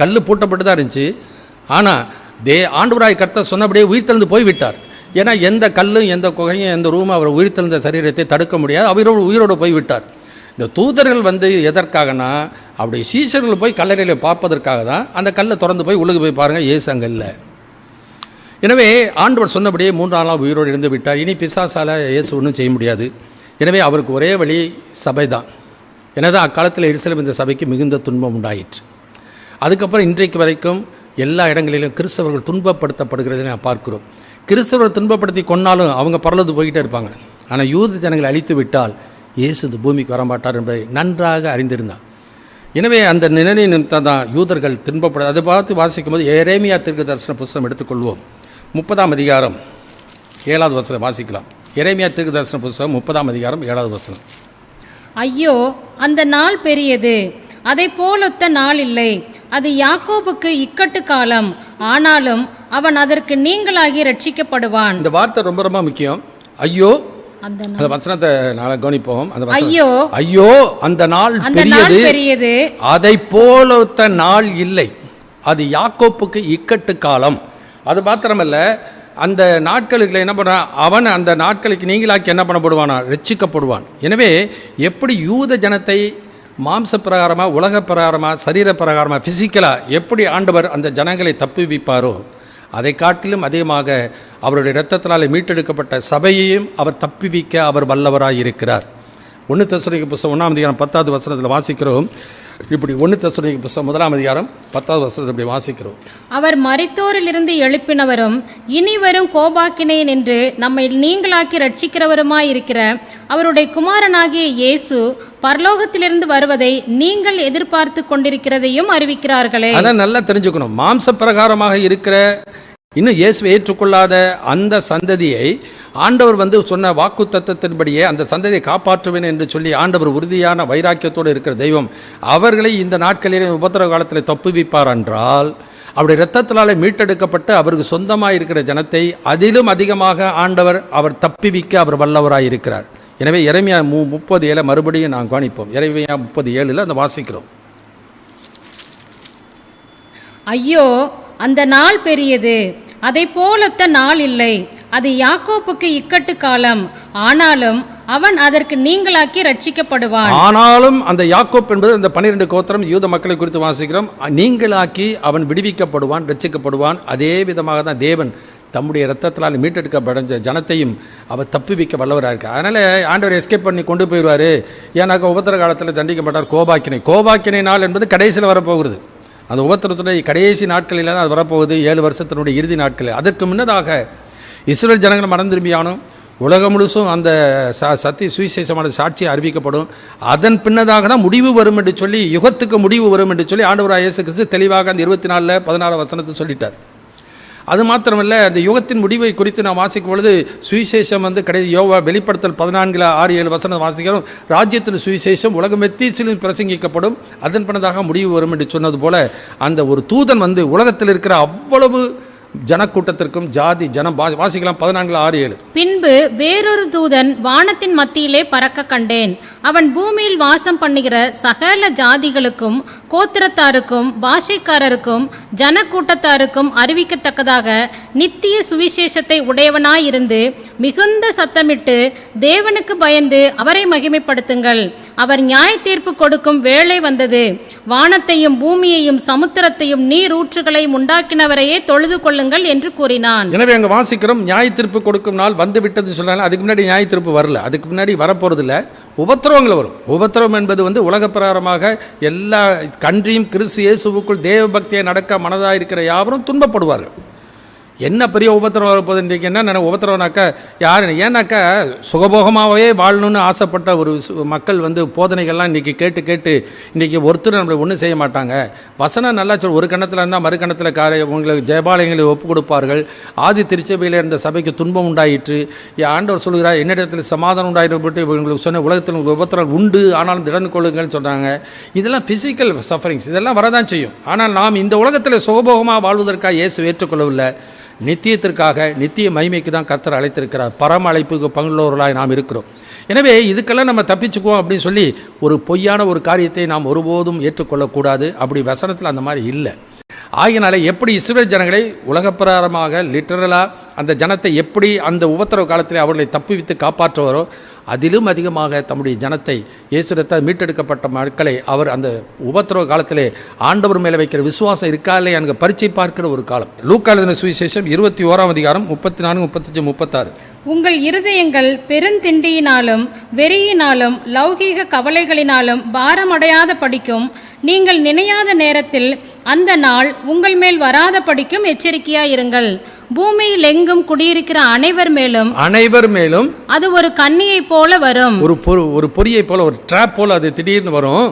கல் பூட்டப்பட்டு தான் இருந்துச்சு. ஆனால் ஆண்டவராய் கர்த்தர் சொன்னபடியே உயிர்த்தெழுந்து போய்விட்டார். ஏன்னா எந்த கல்லும் எந்த குகையும் எந்த ரூமும் அவர் உயிர்த்தெழுந்த சரீரத்தை தடுக்க முடியாது, அவரோடு உயிரோடு போய்விட்டார். இந்த தூதர்கள் எதற்காகனா அப்படி சீஷர்கள் போய் கல்லறையில் பார்ப்பதற்காக தான். அந்த கல்லை திறந்து போய் உள்ளுக்கு போய் பாருங்கள், இயேசு அங்கே இல்லை. எனவே ஆண்டவர் சொன்னபடியே 3ஆம் நாள் உயிரோடு இருந்து விட்டார். இனி பிசாசால இயேசு ஒன்றும் செய்ய முடியாது. எனவே அவருக்கு ஒரே வழி சபை தான். எனதான் அக்காலத்தில் எருசலேம் இந்த சபைக்கு மிகுந்த துன்பம் உண்டாயிற்று. அதுக்கப்புறம் இன்றைக்கு வரைக்கும் எல்லா இடங்களிலும் கிறிஸ்தவர்கள் துன்பப்படுத்தப்படுகிறதை நான் பார்க்கிறோம். கிறிஸ்தவர்கள் துன்பப்படுத்தி கொண்டாலும் அவங்க பரலது போய்கிட்டே இருப்பாங்க. ஆனால் யூத ஜனங்களை அழித்து விட்டால் இயேசு இந்த பூமிக்கு வரமாட்டார் என்பதை நன்றாக அறிந்திருந்தார். எனவே அந்த நினைவு நிமித்தம் தான் யூதர்கள் துன்பப்பட. அதை பார்த்து வாசிக்கும் போது எரேமியா தீர்க்கதரிசன புஸ்தகம் எடுத்துக்கொள்வோம். 30ஆம் அதிகாரம் 7வது வசனம் வாசிக்கலாம். எரேமியா தீர்க்கதரிசன புஸ்தகம் 30ஆம் அதிகாரம் 7வது வசனம். ஐயோ, அந்த நாள் பெரியது, அதை போலொத்த நாள் இல்லை. அது யாக்கோபுக்கு இக்கட்டு காலம், ஆனாலும் அவன் அதற்கு நீங்களாகி ரட்சிக்கப்படுவான். இந்த வார்த்தை ரொம்ப ரொம்ப முக்கியம். ஐயோ, அந்த வசனத்தை நாளை கவனிப்போம். ஐயோ, அந்த நாள் பெரியது, அதை போலொத்த நாள் இல்லை. அது யாக்கோப்புக்கு இக்கட்டு காலம். அது மாத்திரமல்ல, அந்த நாட்களுக்கு என்ன பண்ணுறான், அவன் அந்த நாட்களுக்கு நீங்களாக்கி என்ன பண்ணப்படுவானா, ரட்சிக்கப்படுவான். எனவே எப்படி யூத ஜனத்தை மாம்ச பிரகாரமாக, உலக பிரகாரமாக, சரீர பிரகாரமாக, ஃபிசிக்கலாக எப்படி ஆண்டவர் அந்த ஜனங்களை தப்புவிப்பாரோ, அதை காட்டிலும் அதிகமாக அவருடைய இரத்தத்தினாலே மீட்டெடுக்கப்பட்ட சபையையும் அவர் தப்புவிக்க அவர் வல்லவராக இருக்கிறார். 1 தெசலோனிக்கேயர் புஸ்தகம் 1ஆம் அதிகாரம் 10வது வசனத்தில் வாசிக்கிறோம். இப்படி 1 தெசலோனிக்கேயர் புஸ்தகம் 1ஆம் அதிகாரம் 10வது வசனத்தில் இப்படி வாசிக்கிறோம். அவர் மரித்தோரிலிருந்து எழுப்பினவரும் இனி வரும் கோபாக்கினேன் என்று நம்மை நீங்களாக்கி ரட்சிக்கிறவருமாய் இருக்கிற அவருடைய குமாரனாகிய இயேசு பரலோகத்திலிருந்து வருவதை நீங்கள் எதிர்பார்த்து கொண்டிருக்கிறதையும் அறிவிக்கிறார்களே. அதான் நல்லா தெரிஞ்சுக்கணும். மாம்ச பிரகாரமாக இருக்கிற இன்னும் இயேசுவை ஏற்றுக்கொள்ளாத அந்த சந்ததியை ஆண்டவர் சொன்ன வாக்கு தத்தத்தின்படியே அந்த சந்ததியை காப்பாற்றுவேன் என்று சொல்லி ஆண்டவர் உறுதியான வைராக்கியத்தோடு இருக்கிற தெய்வம் அவர்களை இந்த நாட்களிலே உபத்திரவ காலத்தில் தப்புவிப்பார் என்றால் அவருடைய இரத்தத்தினாலே மீட்டெடுக்கப்பட்டு அவருக்கு சொந்தமாக இருக்கிற ஜனத்தை அதிலும் அதிகமாக ஆண்டவர் அவர் தப்பிவிக்க அவர் வல்லவராய் இருக்கிறார். எனவே எரேமியா 30:7 மறுபடியும் நாம் கவனிப்போம். எரேமியா 30:7 அந்த வாசிக்கிறோம். ஐயோ, அந்த நாள் பெரியது, அதை போலொத்த நாள் இல்லை. அது யாக்கோப்புக்கு இக்கட்டு காலம், ஆனாலும் அவன் அதற்கு நீங்களாக்கி ரட்சிக்கப்படுவான். ஆனாலும் அந்த யாக்கோப் என்பது அந்த 12 கோத்திரம் யூத மக்களை குறித்து வாசிக்கிறோம். நீங்களாக்கி அவன் விடுவிக்கப்படுவான், ரட்சிக்கப்படுவான். அதே விதமாக தான் தேவன் தம்முடைய இரத்தத்தினால் மீட்டெடுக்கப்படைஞ்ச ஜனத்தையும் அவர் தப்புவிக்க வல்லவராக இருக்கார். அதனால் ஆண்டவர் எஸ்கேப் பண்ணி கொண்டு போயிடுவார். ஏன்னாக்கா உபத்திர காலத்தில் தண்டிக்கப்பட்டார். கோபாக்கினை நாள் என்பது கடைசியில் வரப்போகிறது. அந்த உபத்திரத்துடைய கடைசி நாட்களில் அது வரப்போகுது, 7 வருஷத்தினுடைய இறுதி நாட்களில். அதற்கு முன்னதாக இஸ்ரேல் ஜனங்கள் மனம் திரும்பியானும் உலகம் முழுசும் அந்த சத்திய சுவிசேஷமான சாட்சி அறிவிக்கப்படும். அதன் பின்னதாக தான் முடிவு வரும் என்று சொல்லி, யுகத்துக்கு முடிவு வரும் என்று சொல்லி ஆண்டவராகிய இயேசு கிறிஸ்து தெளிவாக அந்த 24:16 வசனத்தை சொல்லிட்டார். அது மாத்திரமல்ல, அந்த யுகத்தின் முடிவை குறித்து நாம் வாசிக்கும் பொழுது சுவிசேஷம் வெளிப்படுத்தல் 14:6-7 வசனம் வாசிக்கிறோம். ராஜ்யத்தின் சுவிசேஷம் உலகம் எத்தீசிலும் பிரசங்கிக்கப்படும், அதன் பின்னதாக முடிவு வரும் என்று சொன்னது போல அந்த ஒரு தூதன் உலகத்தில் இருக்கிற அவ்வளவு ஜனக்கூட்டத்திற்கும் ஜாதி ஜனம் வாசிக்கலாம். 14:6-7. பின்பு வேறொரு தூதன் வானத்தின் மத்தியிலே பறக்க கண்டேன். அவன் பூமியில் வாசம் பண்ணுகிற சகல ஜாதிகளுக்கும், கோத்திரத்தாருக்கும், பாஷைக்காரருக்கும், ஜனக்கூட்டத்தாருக்கும் அறிவிக்கத்தக்கதாக நித்திய சுவிசேஷத்தை உடையவனாயிருந்து மிகுந்த சத்தமிட்டு, தேவனுக்கு பயந்து அவரை மகிமைப்படுத்துங்கள், அவர் நியாய தீர்ப்பு கொடுக்கும் வேளை வந்தது, வானத்தையும் பூமியையும் சமுத்திரத்தையும் நீரூற்றுகளையும் உண்டாக்கினவரையே தொழுது கொள்ளுங்கள் என்று கூறினான். எனவே அங்கே வாசிக்கிறோம், நியாய தீர்ப்பு கொடுக்கும் நாள் வந்து விட்டது சொல்றாங்க. அதுக்கு முன்னாடி நியாய தீர்ப்பு வரல, அதுக்கு முன்னாடி வரப்போறது இல்லை. உபத்திரவங்கள் வரும். உபத்திரவம் என்பது உலக பிரகாரமாக எல்லா கன்றியும் கிறிஸ்து இயேசுவுக்குள் தேவ பக்தியை நடக்க மனதாக இருக்கிற யாவரும் துன்பப்படுவார்கள். என்ன பெரிய உபத்திரவம் வரப்போகுது இன்றைக்கு? என்ன உபத்திரவனாக்கா யார்? ஏன்னாக்கா சுகபோகமாகவே வாழணும்னு ஆசைப்பட்ட ஒரு மக்கள் போதனைகள்லாம் இன்றைக்கி கேட்டு கேட்டு இன்றைக்கி ஒருத்தர் நம்மளை ஒன்றும் செய்ய மாட்டாங்க. வசனம் நல்லா ஒரு கணத்தில் இருந்தால் மறு கணத்தில் உங்களுக்கு ஜெயபாலயங்களை ஒப்பு கொடுப்பார்கள். ஆதி திருச்சபையில் இருந்த சபைக்கு துன்பம் உண்டாயிற்று. ஆண்டவர் சொல்கிறார், என்னிடத்தில் சமாதானம் உண்டாயிட்டு இவங்களுக்கு சொன்ன உலகத்தில் உங்களுக்கு உபத்திரம் உண்டு, ஆனாலும் திடன் கொள்ளுங்கள்னு சொல்கிறாங்க. இதெல்லாம் ஃபிசிக்கல் சஃபரிங்ஸ், இதெல்லாம் வரதான் செய்யும். ஆனால் நாம் இந்த உலகத்தில் சுகபோகமாக வாழ்வதற்காக இயேசு ஏற்றுக்கொள்ளவில்லை. நித்தியத்திற்காக, நித்திய மகிமைக்கு தான் கர்த்தர் அழைத்திருக்கிறார். பரம அழைப்புக்கு பங்குள்ளவர்களாய் நாம் இருக்கிறோம். எனவே இதுக்கெல்லாம் நம்ம தப்பிச்சுக்குவோம் அப்படின்னு சொல்லி ஒரு பொய்யான ஒரு காரியத்தை நாம் ஒருபோதும் ஏற்றுக்கொள்ளக்கூடாது. அப்படி வசனத்தில் அந்த மாதிரி இல்லை. ஆகினால எப்படி இஸ்ரவேல் ஜனங்களை உலகப்பிரகாரமாக லிட்டரலாக அந்த ஜனத்தை எப்படி அந்த உபத்திரவ காலத்தில் அவர்களை தப்புவித்து காப்பாற்றுவாரோ, அதிலும் அதிகமாக தம்முடைய ஜனத்தை இயேசுரத்தால் மீட்டெடுக்கப்பட்ட மக்களை அவர் அந்த உபத்திரவ காலத்திலே ஆண்டவர் மேலே வைக்கிற விசுவாசம் இருக்கா இல்லை அங்கே பரீட்சை பார்க்கிற ஒரு காலம். லூக்கா எழுதின சுவிசேஷம் 21 34, 35, 36. உங்கள் இருதயங்கள் பெருந்திண்டியினாலும் வெறியினாலும் லௌகீக கவலைகளினாலும் பாரமடையாத படிக்கும் நீங்கள் நினையாத நேரத்தில் அந்த நாள் உங்கள் மேல் வராத படிக்கும் எச்சரிக்கையாயிருங்கள். பூமியில் எங்கும் குடியிருக்கிற அனைவர் மேலும் அது ஒரு கண்ணியை போல வரும், ஒரு பொறியை போல, ஒரு ட்ராப் போல அது திடீர்னு வரும்.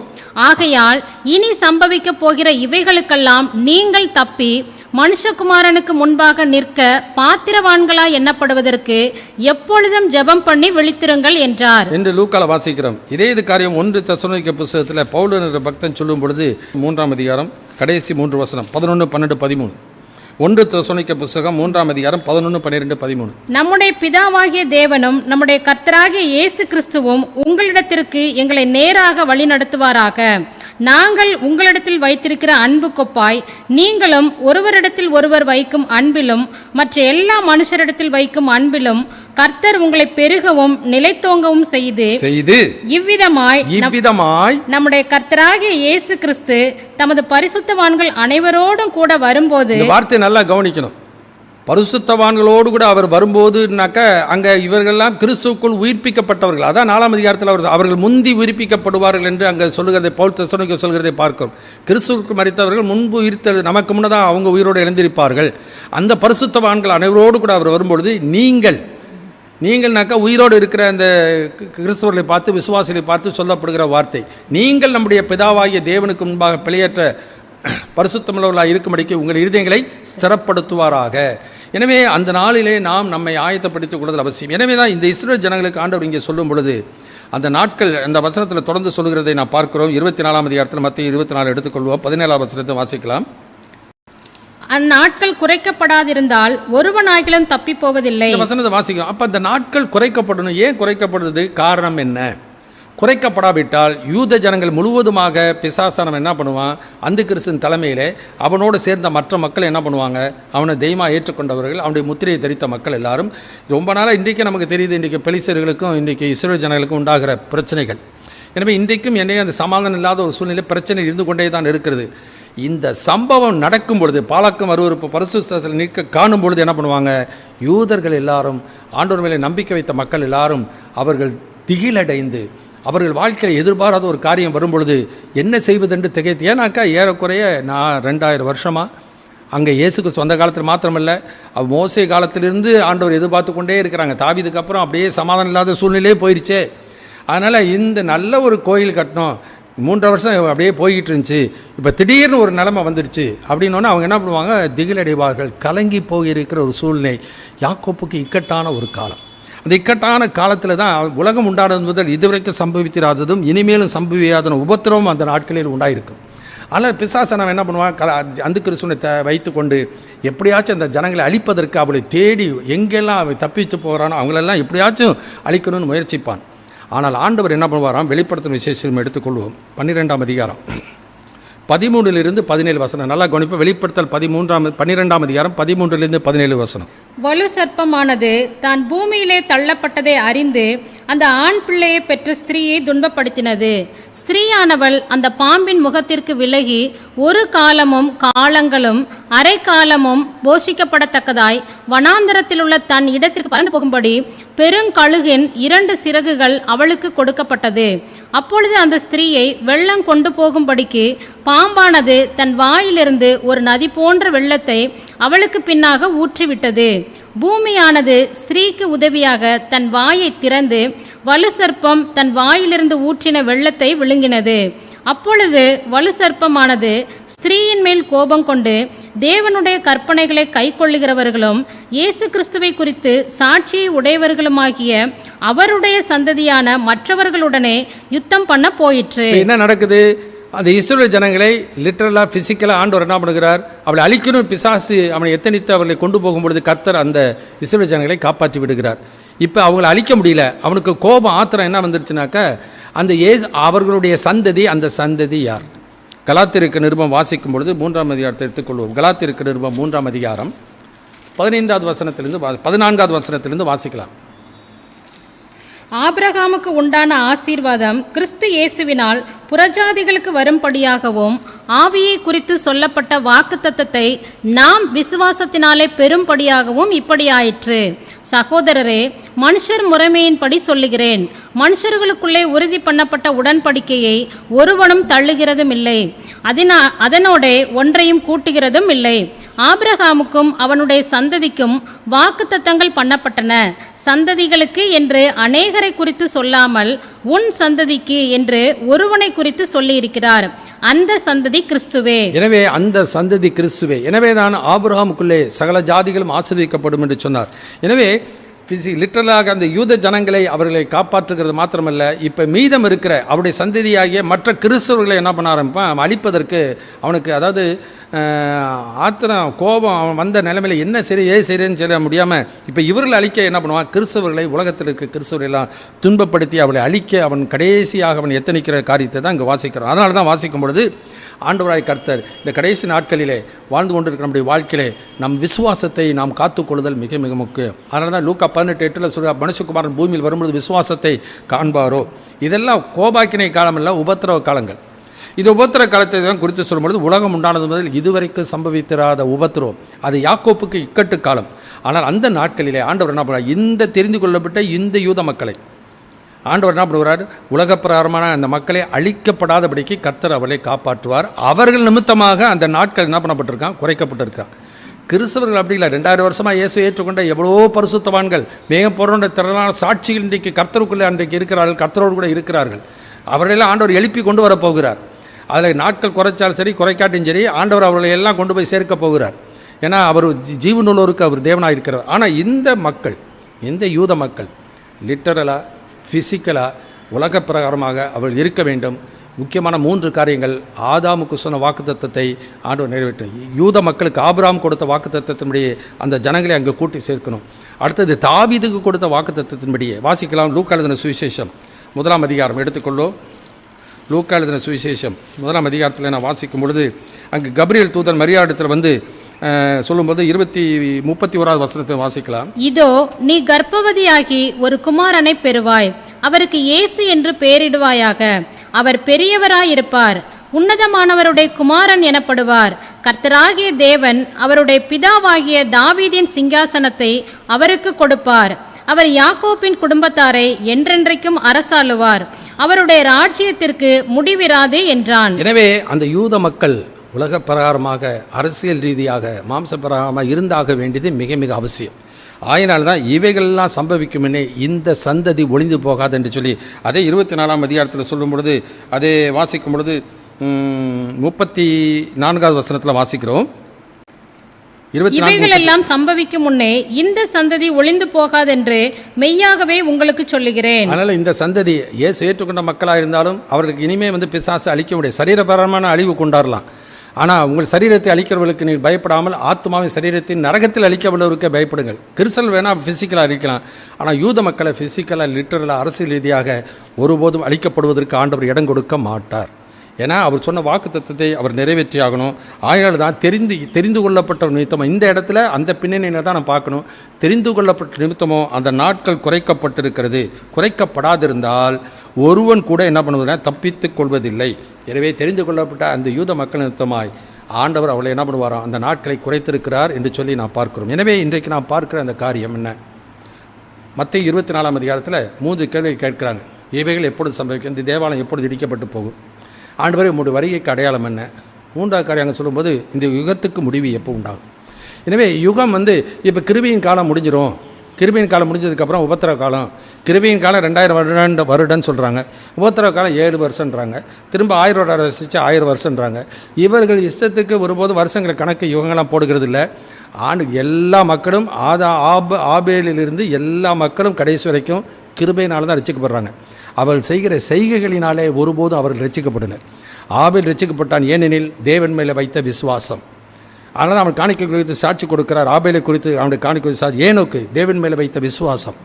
ஆகையால் இனி சம்பவிக்க போகிற இவைகளுக்கெல்லாம் நீங்கள் தப்பி மனுஷகுமாரனுக்கு முன்பாக நிற்க பாத்திரவான்களாய் எண்ணப்படுவதற்கு எப்பொழுதும் ஜெபம் பண்ணி விழித்திருங்கள் என்றார் என்று லூக்கால வாசிக்கிறோம். இதே இது காரியம் 1 தெசலோனிக்க புத்தகத்தில் பவுல் என்ற பக்தன் சொல்லும் பொழுது 3ஆம் அதிகாரம் கடைசி 3 வசனம் 11, 12, 13. 1 தெசலோனிக்க புத்தகம் 3ஆம் அதிகாரம் 11, 12, 13. நம்முடைய பிதாவாகிய தேவனும் நம்முடைய கர்த்தராகிய இயேசு கிறிஸ்துவும் உங்களிடத்திற்கு எங்களை நேராக வழி நடத்துவாராக. நாங்கள் உங்களிடத்தில் வைத்திருக்கிற அன்பு கொப்பாய் நீங்களும் ஒருவரிடத்தில் ஒருவர் வைக்கும் அன்பிலும் மற்ற எல்லா மனுஷரிடத்தில் வைக்கும் அன்பிலும் கர்த்தர் உங்களை பெருகவும் நிலைத்தோங்கவும் செய்து இவ்விதமாய் நம்முடைய கர்த்தராகிய இயேசு கிறிஸ்து தமது பரிசுத்தவான்கள் அனைவரோடும் கூட வரும்போது, வார்த்தை நல்லா கவனிக்கணும், பரிசுத்தவான்களோடு கூட அவர் வரும்போதுனாக்க அங்கே இவர்கள்லாம் கிறிஸ்துவுக்குள் உயிர்ப்பிக்கப்பட்டவர்கள். அதான் 4ஆம் அதிகாரத்தில் அவர்கள் முந்தி உயிர்ப்பிக்கப்படுவார்கள் என்று அங்கே சொல்லுகிறதை பவுல் தெசலோனிக்கேயர் சொல்கிறதை பார்க்கிறோம். கிறிஸ்துவுக்கு மரித்தவர்கள் முன்பு உயிர்த்தது, நமக்கு முன்னதாக அவங்க உயிரோடு எழுந்திருப்பார்கள். அந்த பரிசுத்தவான்கள் அனைவரோடு கூட அவர் வரும்பொழுது நீங்கள்னாக்கா உயிரோடு இருக்கிற அந்த கிறிஸ்தவர்களை பார்த்து, விசுவாசிகளை பார்த்து சொல்லப்படுகிற வார்த்தை, நீங்கள் நம்முடைய பிதாவாகிய தேவனுக்கு முன்பாக பிழையற்ற பரிசுத்தமுள்ளவர்களாக இருக்கும்படிக்கு உங்கள் இருதயங்களை ஸ்திரப்படுத்துவாராக. எனவே அந்த நாளிலே நாம் நம்மை ஆயத்தப்படுத்திக் கொள்வது அவசியம். எனவே தான் இந்த இஸ்ரவேல் ஜனங்களுக்கு ஆண்டவர் இங்கே சொல்லும் பொழுது அந்த நாட்கள் அந்த வசனத்தில் தொடர்ந்து சொல்லுகிறதை நான் பார்க்கிறோம். 24ஆம் அதிகாரத்தில் மத்திய 24 எடுத்துக்கொள்வோம். 17ஆம் வசனத்தை வாசிக்கலாம். அந்நாட்கள் குறைக்கப்படாதிருந்தால் ஒருவனாகிலும் தப்பி போவதில்லை. இந்த வசனத்தை வாசிக்கும். அப்போ அந்த நாட்கள் குறைக்கப்படணும். ஏன் குறைக்கப்படுறது? காரணம் என்ன? குறைக்கப்படாவிட்டால் யூத ஜனங்கள் முழுவதுமாக பிசாசானவன் என்ன பண்ணுவான்? அந்த கிறிஸ்துவின் தலைமையிலே அவனோடு சேர்ந்த மற்ற மக்கள் என்ன பண்ணுவாங்க? அவனை தெய்வமாக ஏற்றுக்கொண்டவர்கள், அவனுடைய முத்திரையை தரித்த மக்கள் எல்லாரும் ரொம்ப நாளாக இன்றைக்கு நமக்கு தெரியுது. இன்றைக்கு பெலிஸ்தர்களுக்கும் இன்றைக்கி இஸ்ரவேல் ஜனங்களுக்கும் உண்டாகிற பிரச்சனைகள். எனவே இன்றைக்கும் என்னையே அந்த சமாதானம் இல்லாத ஒரு சூழ்நிலை, பிரச்சனை இருந்து கொண்டே தான் இருக்கிறது. இந்த சம்பவம் நடக்கும் பொழுது, பாலக்கும் அருவருப்பு பரிசுத்தத்தில் நிற்க காணும் பொழுது என்ன பண்ணுவாங்க? யூதர்கள் எல்லாரும், ஆண்டவர் மேலே நம்பிக்கை வைத்த மக்கள் எல்லாரும் அவர்கள் திகிலடைந்து, அவர்கள் வாழ்க்கையில் எதிர்பாராத ஒரு காரியம் வரும்பொழுது என்ன செய்வதென்று திகைத்து. ஏன்னாக்கா ஏறக்குறைய நான் 2000 வருஷமாக அங்கே இயேசுக்கு சொந்த காலத்தில் மாத்திரமல்ல, மோசே காலத்திலிருந்து ஆண்டவர் எதிர்பார்த்து கொண்டே இருக்கிறாங்க. தாவீதுக்கு அப்புறம் அப்படியே சமாதானம் இல்லாத சூழ்நிலையே போயிடுச்சே. அதனால் இந்த நல்ல ஒரு கோயில் கட்டணும், 3 வருஷம் அப்படியே போய்கிட்டு இருந்துச்சு, இப்போ திடீர்னு ஒரு நிலைமை வந்துடுச்சு அப்படின்னோடனே அவங்க என்ன பண்ணுவாங்க? திகிலடைவார்கள். கலங்கி போயிருக்கிற ஒரு சூழ்நிலை. யாக்கோப்புக்கு இக்கட்டான ஒரு காலம். அந்த இக்கட்டான காலத்தில் தான் உலகம் உண்டானது முதல் இதுவரைக்கும் சம்பவித்திராததும் இனிமேலும் சம்பவியாத உபத்திரமும் அந்த நாட்களில் உண்டாயிருக்கும். ஆனால் பிசாசனம் என்ன பண்ணுவான்? அந்த கிறிஸ்துவனை வைத்து கொண்டு எப்படியாச்சும் அந்த ஜனங்களை அழிப்பதற்கு அவளை தேடி எங்கெல்லாம் அவன் தப்பிச்சு போகிறானோ அவங்களெல்லாம் எப்படியாச்சும் அழிக்கணும்னு முயற்சிப்பான். ஆனால் ஆண்டவர் என்ன பண்ணுவாராம்? வெளிப்படுத்தும் விசேஷம் எடுத்துக்கொள்வோம். 12ஆம் அதிகாரம் 13 17 வசனம் நல்லா கவனிப்பு. வெளிப்படுத்தல் 12ஆம் அதிகாரம் 13 17 வசனம். வலு சர்ப்பமானது தான் பூமியிலே தள்ளப்பட்டதை அறிந்து அந்த ஆண் பிள்ளையை பெற்ற ஸ்திரீயை துன்பப்படுத்தினது. ஸ்திரீயானவள் அந்த பாம்பின் முகத்திற்கு விலகி ஒரு காலமும் காலங்களும் அரை காலமும் போஷிக்கப்படத்தக்கதாய் வனாந்தரத்தில் உள்ள தன் இடத்திற்கு பறந்து போகும்படி பெருங்கழுகின் 2 சிறகுகள் அவளுக்கு கொடுக்கப்பட்டது. அப்பொழுது அந்த ஸ்திரீயை வெள்ளம் கொண்டு போகும்படிக்கு பாம்பானது தன் வாயிலிருந்து ஒரு நதி போன்ற வெள்ளத்தை அவளுக்கு பின்னாக ஊற்றிவிட்டது. பூமியானது ஸ்திரீக்கு உதவியாக தன் வாயை திறந்து வலு சர்ப்பம் தன் வாயிலிருந்து ஊற்றின வெள்ளத்தை விழுங்கினது. அப்பொழுது வலு சர்ப்பமானது ஸ்திரீயின் மேல் கோபம் கொண்டு தேவனுடைய கற்பனைகளை கைக்கொள்ளுகிறவர்களும் இயேசு கிறிஸ்துவை குறித்து சாட்சியை உடையவர்களுமாகிய அவருடைய சந்ததியான மற்றவர்களுடனே யுத்தம் பண்ண போயிற்று. என்ன நடக்குது? அந்த இஸ்ரவேல் ஜனங்களை லிட்டரலாக ஃபிசிக்கலாக ஆண்டவர் என்ன பண்ணுகிறார்? அவளை அழிக்கணும் பிசாசு அவனை எத்தனித்து அவர்களை கொண்டு போகும்பொழுது கர்த்தர் அந்த இஸ்ரவேல் ஜனங்களை காப்பாற்றி விடுகிறார். இப்போ அவங்களை அழிக்க முடியல. அவனுக்கு கோபம் ஆத்திரம் என்ன வந்துருச்சுனாக்கா, அந்த அவர்களுடைய சந்ததி, அந்த சந்ததி யார்? கலாத்தியருக்கு நிருபம் வாசிக்கும் பொழுது 3ஆம் அதிகாரத்தை எடுத்துக்கொள்வோம். கலாத்தியருக்கு நிருபம் 3ஆம் அதிகாரம் 15வது வசனத்திலிருந்து 14வது வசனத்திலிருந்து வாசிக்கலாம். ஆபிரகாமுக்கு உண்டான ஆசீர்வாதம் கிறிஸ்து இயேசுவினால் புறஜாதிகளுக்கு வரும்படியாகவும் ஆவியை குறித்து சொல்லப்பட்ட வாக்குத்தத்தத்தை நாம் விசுவாசத்தினாலே பெரும்படியாகவும் இப்படியாயிற்று. சகோதரரே, மனுஷர் முறைமையின்படி சொல்லுகிறேன், மனுஷர்களுக்குள்ளே உறுதி பண்ணப்பட்ட உடன்படிக்கையை ஒருவனும் தள்ளுகிறதும் இல்லை, அதனோடே ஒன்றையும் கூட்டுகிறதும் இல்லை. ஆபிரகாமுக்கும் அவனுடைய சந்ததிக்கும் வாக்குத்தத்தங்கள் பண்ணப்பட்டன. சந்ததிகளுக்கு என்று அநேகரை குறித்து சொல்லாமல் உன் சந்ததிக்கு என்று ஒருவனை குறித்து சொல்லியிருக்கிறார். அந்த சந்ததி கிறிஸ்துவே. எனவே அந்த சந்ததி கிறிஸ்துவே. எனவே தான் ஆபிரகாமுக்குள்ளே சகல ஜாதிகளும் ஆசீர்வதிக்கப்படும் என்று சொன்னார். எனவே லிட்டரலாக அந்த யூத ஜனங்களை அவர்களை காப்பாற்றுகிறது மாத்திரமல்ல, இப்போ மீதம் இருக்கிற அவருடைய சந்ததியாகிய மற்ற கிறிஸ்தவர்களை என்ன பண்ண ஆரம்பிப்பான்? அழிப்பதற்கு அவனுக்கு, அதாவது ஆத்திரம் கோபம் அவன் வந்த நிலைமையில் என்ன சரி சரின்னு சொல்ல முடியாமல் இப்போ இவர்களை அழிக்க என்ன பண்ணுவான்? கிறிஸ்தவர்களை, உலகத்தில் இருக்கிற கிறிஸ்தவர்களெல்லாம் துன்பப்படுத்தி அவளை அழிக்க அவன் கடைசியாக அவன் எத்தனிக்கிற காரியத்தை தான் இங்கே வாசிக்கிறோம். அதனால தான் வாசிக்கும் பொழுது ஆண்டவராய் கர்த்தர் இந்த கடைசி நாட்களிலே வாழ்ந்து கொண்டிருக்கிற நம்முடைய வாழ்க்கையிலே நம் விசுவாசத்தை நாம் காத்துக்கொள்ளுதல் மிக மிக முக்கியம். அதனால தான் லூக்கா 18:8 சொல்ற, மனுஷகுமாரன் பூமியில் வரும்பொழுது விசுவாசத்தை காண்பாரோ. இதெல்லாம் கோபாக்கினை காலமல்ல, உபத்திரவ காலங்கள். இது உபத்திர காலத்தை தான் குறித்து சொல்லும்பொழுது உலகம் உண்டானது முதல் இதுவரைக்கும் சம்பவித்திராத உபத்திரவம். அது யாக்கோப்புக்கு இக்கட்டு காலம். ஆனால் அந்த நாட்களிலே ஆண்டவர் என்ன பண்ணுறார்? இந்த தெரிந்து கொள்ளப்பட்ட இந்த யூத மக்களை ஆண்டவர் என்ன பண்ணுகிறார்? உலகப்பிரகாரமான அந்த மக்களை அழிக்கப்படாதபடிக்கு கர்த்தர் அவர்களை காப்பாற்றுவார். அவர்கள் நிமித்தமாக அந்த நாட்கள் என்ன பண்ணப்பட்டிருக்கான்? குறைக்கப்பட்டிருக்கான். கிறிஸ்தவர்கள் அப்படி இல்லை. 2000 வருஷமாக இயேசு ஏற்றுக்கொண்ட எவ்வளோ பரிசுத்தவான்கள், மேகம் போன்ற திரளான சாட்சிகள் இன்றைக்கு கர்த்தருக்குள்ளே அன்றைக்கு இருக்கிறார்கள், கர்த்தரோடு கூட இருக்கிறார்கள். அவர்களெல்லாம் ஆண்டவர் எழுப்பி கொண்டு வர போகிறார். அதில் நாட்கள் குறைச்சாலும் சரி குறைக்காட்டியும் சரி ஆண்டவர் அவர்களை எல்லாம் கொண்டு போய் சேர்க்க போகிறார். ஏன்னா அவர் ஜீவனுள்ளோருக்கு அவர் தேவனாக இருக்கிறார். ஆனால் இந்த மக்கள், இந்த யூத மக்கள் லிட்டரலாக ஃபிசிக்கலாக உலக பிரகாரமாக அவள் இருக்க வேண்டும். முக்கியமான 3 காரியங்கள். ஆதாமுக்கு சொன்ன வாக்குத்தத்தத்தை ஆண்டவர் நிறைவேற்றும். யூத மக்களுக்கு ஆபிரகாம் கொடுத்த வாக்குத்தத்தத்தின்படியே அந்த ஜனங்களை அங்கே கூட்டி சேர்க்கணும். அடுத்தது தாவீதுக்கு கொடுத்த வாக்குத்தத்தத்தின்படியே வாசிக்கலாம். லூக்கா எழுதின சுவிசேஷம் 1ஆம் அதிகாரம் எடுத்துக்கொள்ளோ. லூக்கா எழுதின சுவிசேஷம் 1ஆம் அதிகாரத்தில் நான் வாசிக்கும் பொழுது அங்கே கப்ரியேல் தூதன் மரியாளிடத்தில் வந்து சொல்லும்போது 31வது வசனத்தை வாசிக்கலாம். இதோ நீ கர்ப்பவதியாகி ஒரு குமாரனை பெறுவாய், அவருக்கு இயேசு என்று பெயரிடுவாயாக. அவர் பெரியவராயிருப்பார், உன்னதமானவருடைய குமாரன் எனப்படுவார். கர்த்தராகிய தேவன் அவருடைய பிதாவாகிய தாவீதின் சிங்காசனத்தை அவருக்கு கொடுப்பார். அவர் யாக்கோபின் குடும்பத்தாரை என்றென்றைக்கும் அரசாளுவார். அவருடைய ராஜ்யத்திற்கு முடிவிராது என்றான். எனவே அந்த யூத மக்கள் உலக பிரகாரமாக அரசியல் ரீதியாக மாம்ச பிரகாரமாக இருந்தாக வேண்டியது மிக மிக அவசியம். ஆயினால்தான் இவைகள்லாம் சம்பவிக்குமெனே இந்த சந்ததி ஒளிந்து போகாது என்று சொல்லி அதே 24ஆம் அதிகாரத்தில் சொல்லும் பொழுது அதே வாசிக்கும் பொழுது 34வது வசனத்தில் வாசிக்கிறோம். இவைகள் எல்லாம் சம்பவிக்கும் முன்னே இந்த சந்ததி ஒளிந்து போகாதென்று மெய்யாகவே உங்களுக்கு சொல்லுகிறேன். அதனால இந்த சந்ததி இயேசு ஏற்றுக்கொண்ட மக்களாக இருந்தாலும் அவர்களுக்கு இனிமே வந்து பிசாசு அழிக்க முடியாது. சரீரபரமான அழிவு கொண்டாடலாம். ஆனால் உங்கள் சரீரத்தை அழிக்கிறவர்களுக்கு நீங்கள் பயப்படாமல் ஆத்மாவின் சரீரத்தின் நரகத்தில் அழிக்கவல்லவருக்கே பயப்படுங்கள். கிறிஸ்தல் வேணால் ஃபிசிக்கலாக அழிக்கலாம். ஆனால் யூத மக்களை ஃபிசிக்கலாக லிட்டரலாக அரசியல் ரீதியாக ஒருபோதும் அழிக்கப்படுவதற்கு ஆண்டவர் இடம் கொடுக்க மாட்டார். ஏன்னா அவர் சொன்ன வாக்குத்தத்தத்தை அவர் நிறைவேற்றி ஆகணும். ஆயினால் தான் தெரிந்து கொள்ளப்பட்ட நிமித்தமோ இந்த இடத்துல அந்த பின்னணியில் தான் நான் பார்க்கணும். தெரிந்து கொள்ளப்பட்ட நிமித்தமோ அந்த நாட்கள் குறைக்கப்பட்டிருக்கிறது. குறைக்கப்படாதிருந்தால் ஒருவன் கூட என்ன பண்ணுவதுனா தப்பித்து கொள்வதில்லை. எனவே தெரிந்து கொள்ளப்பட்ட அந்த யூத மக்கள் நிமித்தமாய் ஆண்டவர் அவளை என்ன பண்ணுவாரோ அந்த நாட்களை குறைத்திருக்கிறார் என்று சொல்லி நான் பார்க்கிறோம். எனவே இன்றைக்கு நான் பார்க்கிற அந்த காரியம் என்ன? மத்தேயு 24ஆம் அதிகாரத்தில் 3 கேள்வி கேட்கிறாங்க. இவைகள் எப்பொழுது சம்பவிக்கும்? இந்த தேவாலயம் எப்பொழுது இடிக்கப்பட்டு போகும்? ஆண்டவரே உங்களுடைய வருகைக்கு அடையாளம் என்ன? 3வது காரியம் அங்கே சொல்லும்போது இந்த யுகத்துக்கு முடிவு எப்போ உண்டாகும்? எனவே யுகம் வந்து இப்போ கிருபையின் காலம் முடிஞ்சிடும். கிருபையின் காலம் முடிஞ்சதுக்கப்புறம் உபத்திர காலம். கிருபையின் காலம் 2000 வருடம்னு சொல்கிறாங்க. உபத்திர காலம் 7 வருஷன்றாங்க. திரும்ப 1000 வருடம் ரசித்து 1000 வருஷன்றாங்க. இவர்கள் இஷ்டத்துக்கு ஒருபோது வருஷங்களை கணக்கு யுகங்களாம் போடுகிறது இல்லை. எல்லா மக்களும் ஆபேலிலிருந்து எல்லா மக்களும் கடைசி வரைக்கும் கிருபையினால தான் ரசிக்கப்படுறாங்க. அவர்கள் செய்கிற செய்கைகளினாலே ஒருபோதும் அவர்கள் ரசிக்கப்படலை. ஆபேல் ரசிக்கப்பட்டான், ஏனெனில் தேவன் மேலே வைத்த விசுவாசம். அதனால் அவன் காணிக்கை குறித்து சாட்சி கொடுக்கிறார். ஆபேலை குறித்து அவனுடைய காணிக்கை சாட்சி. ஏனோக்கு தேவன் மேலே வைத்த விசுவாசம்,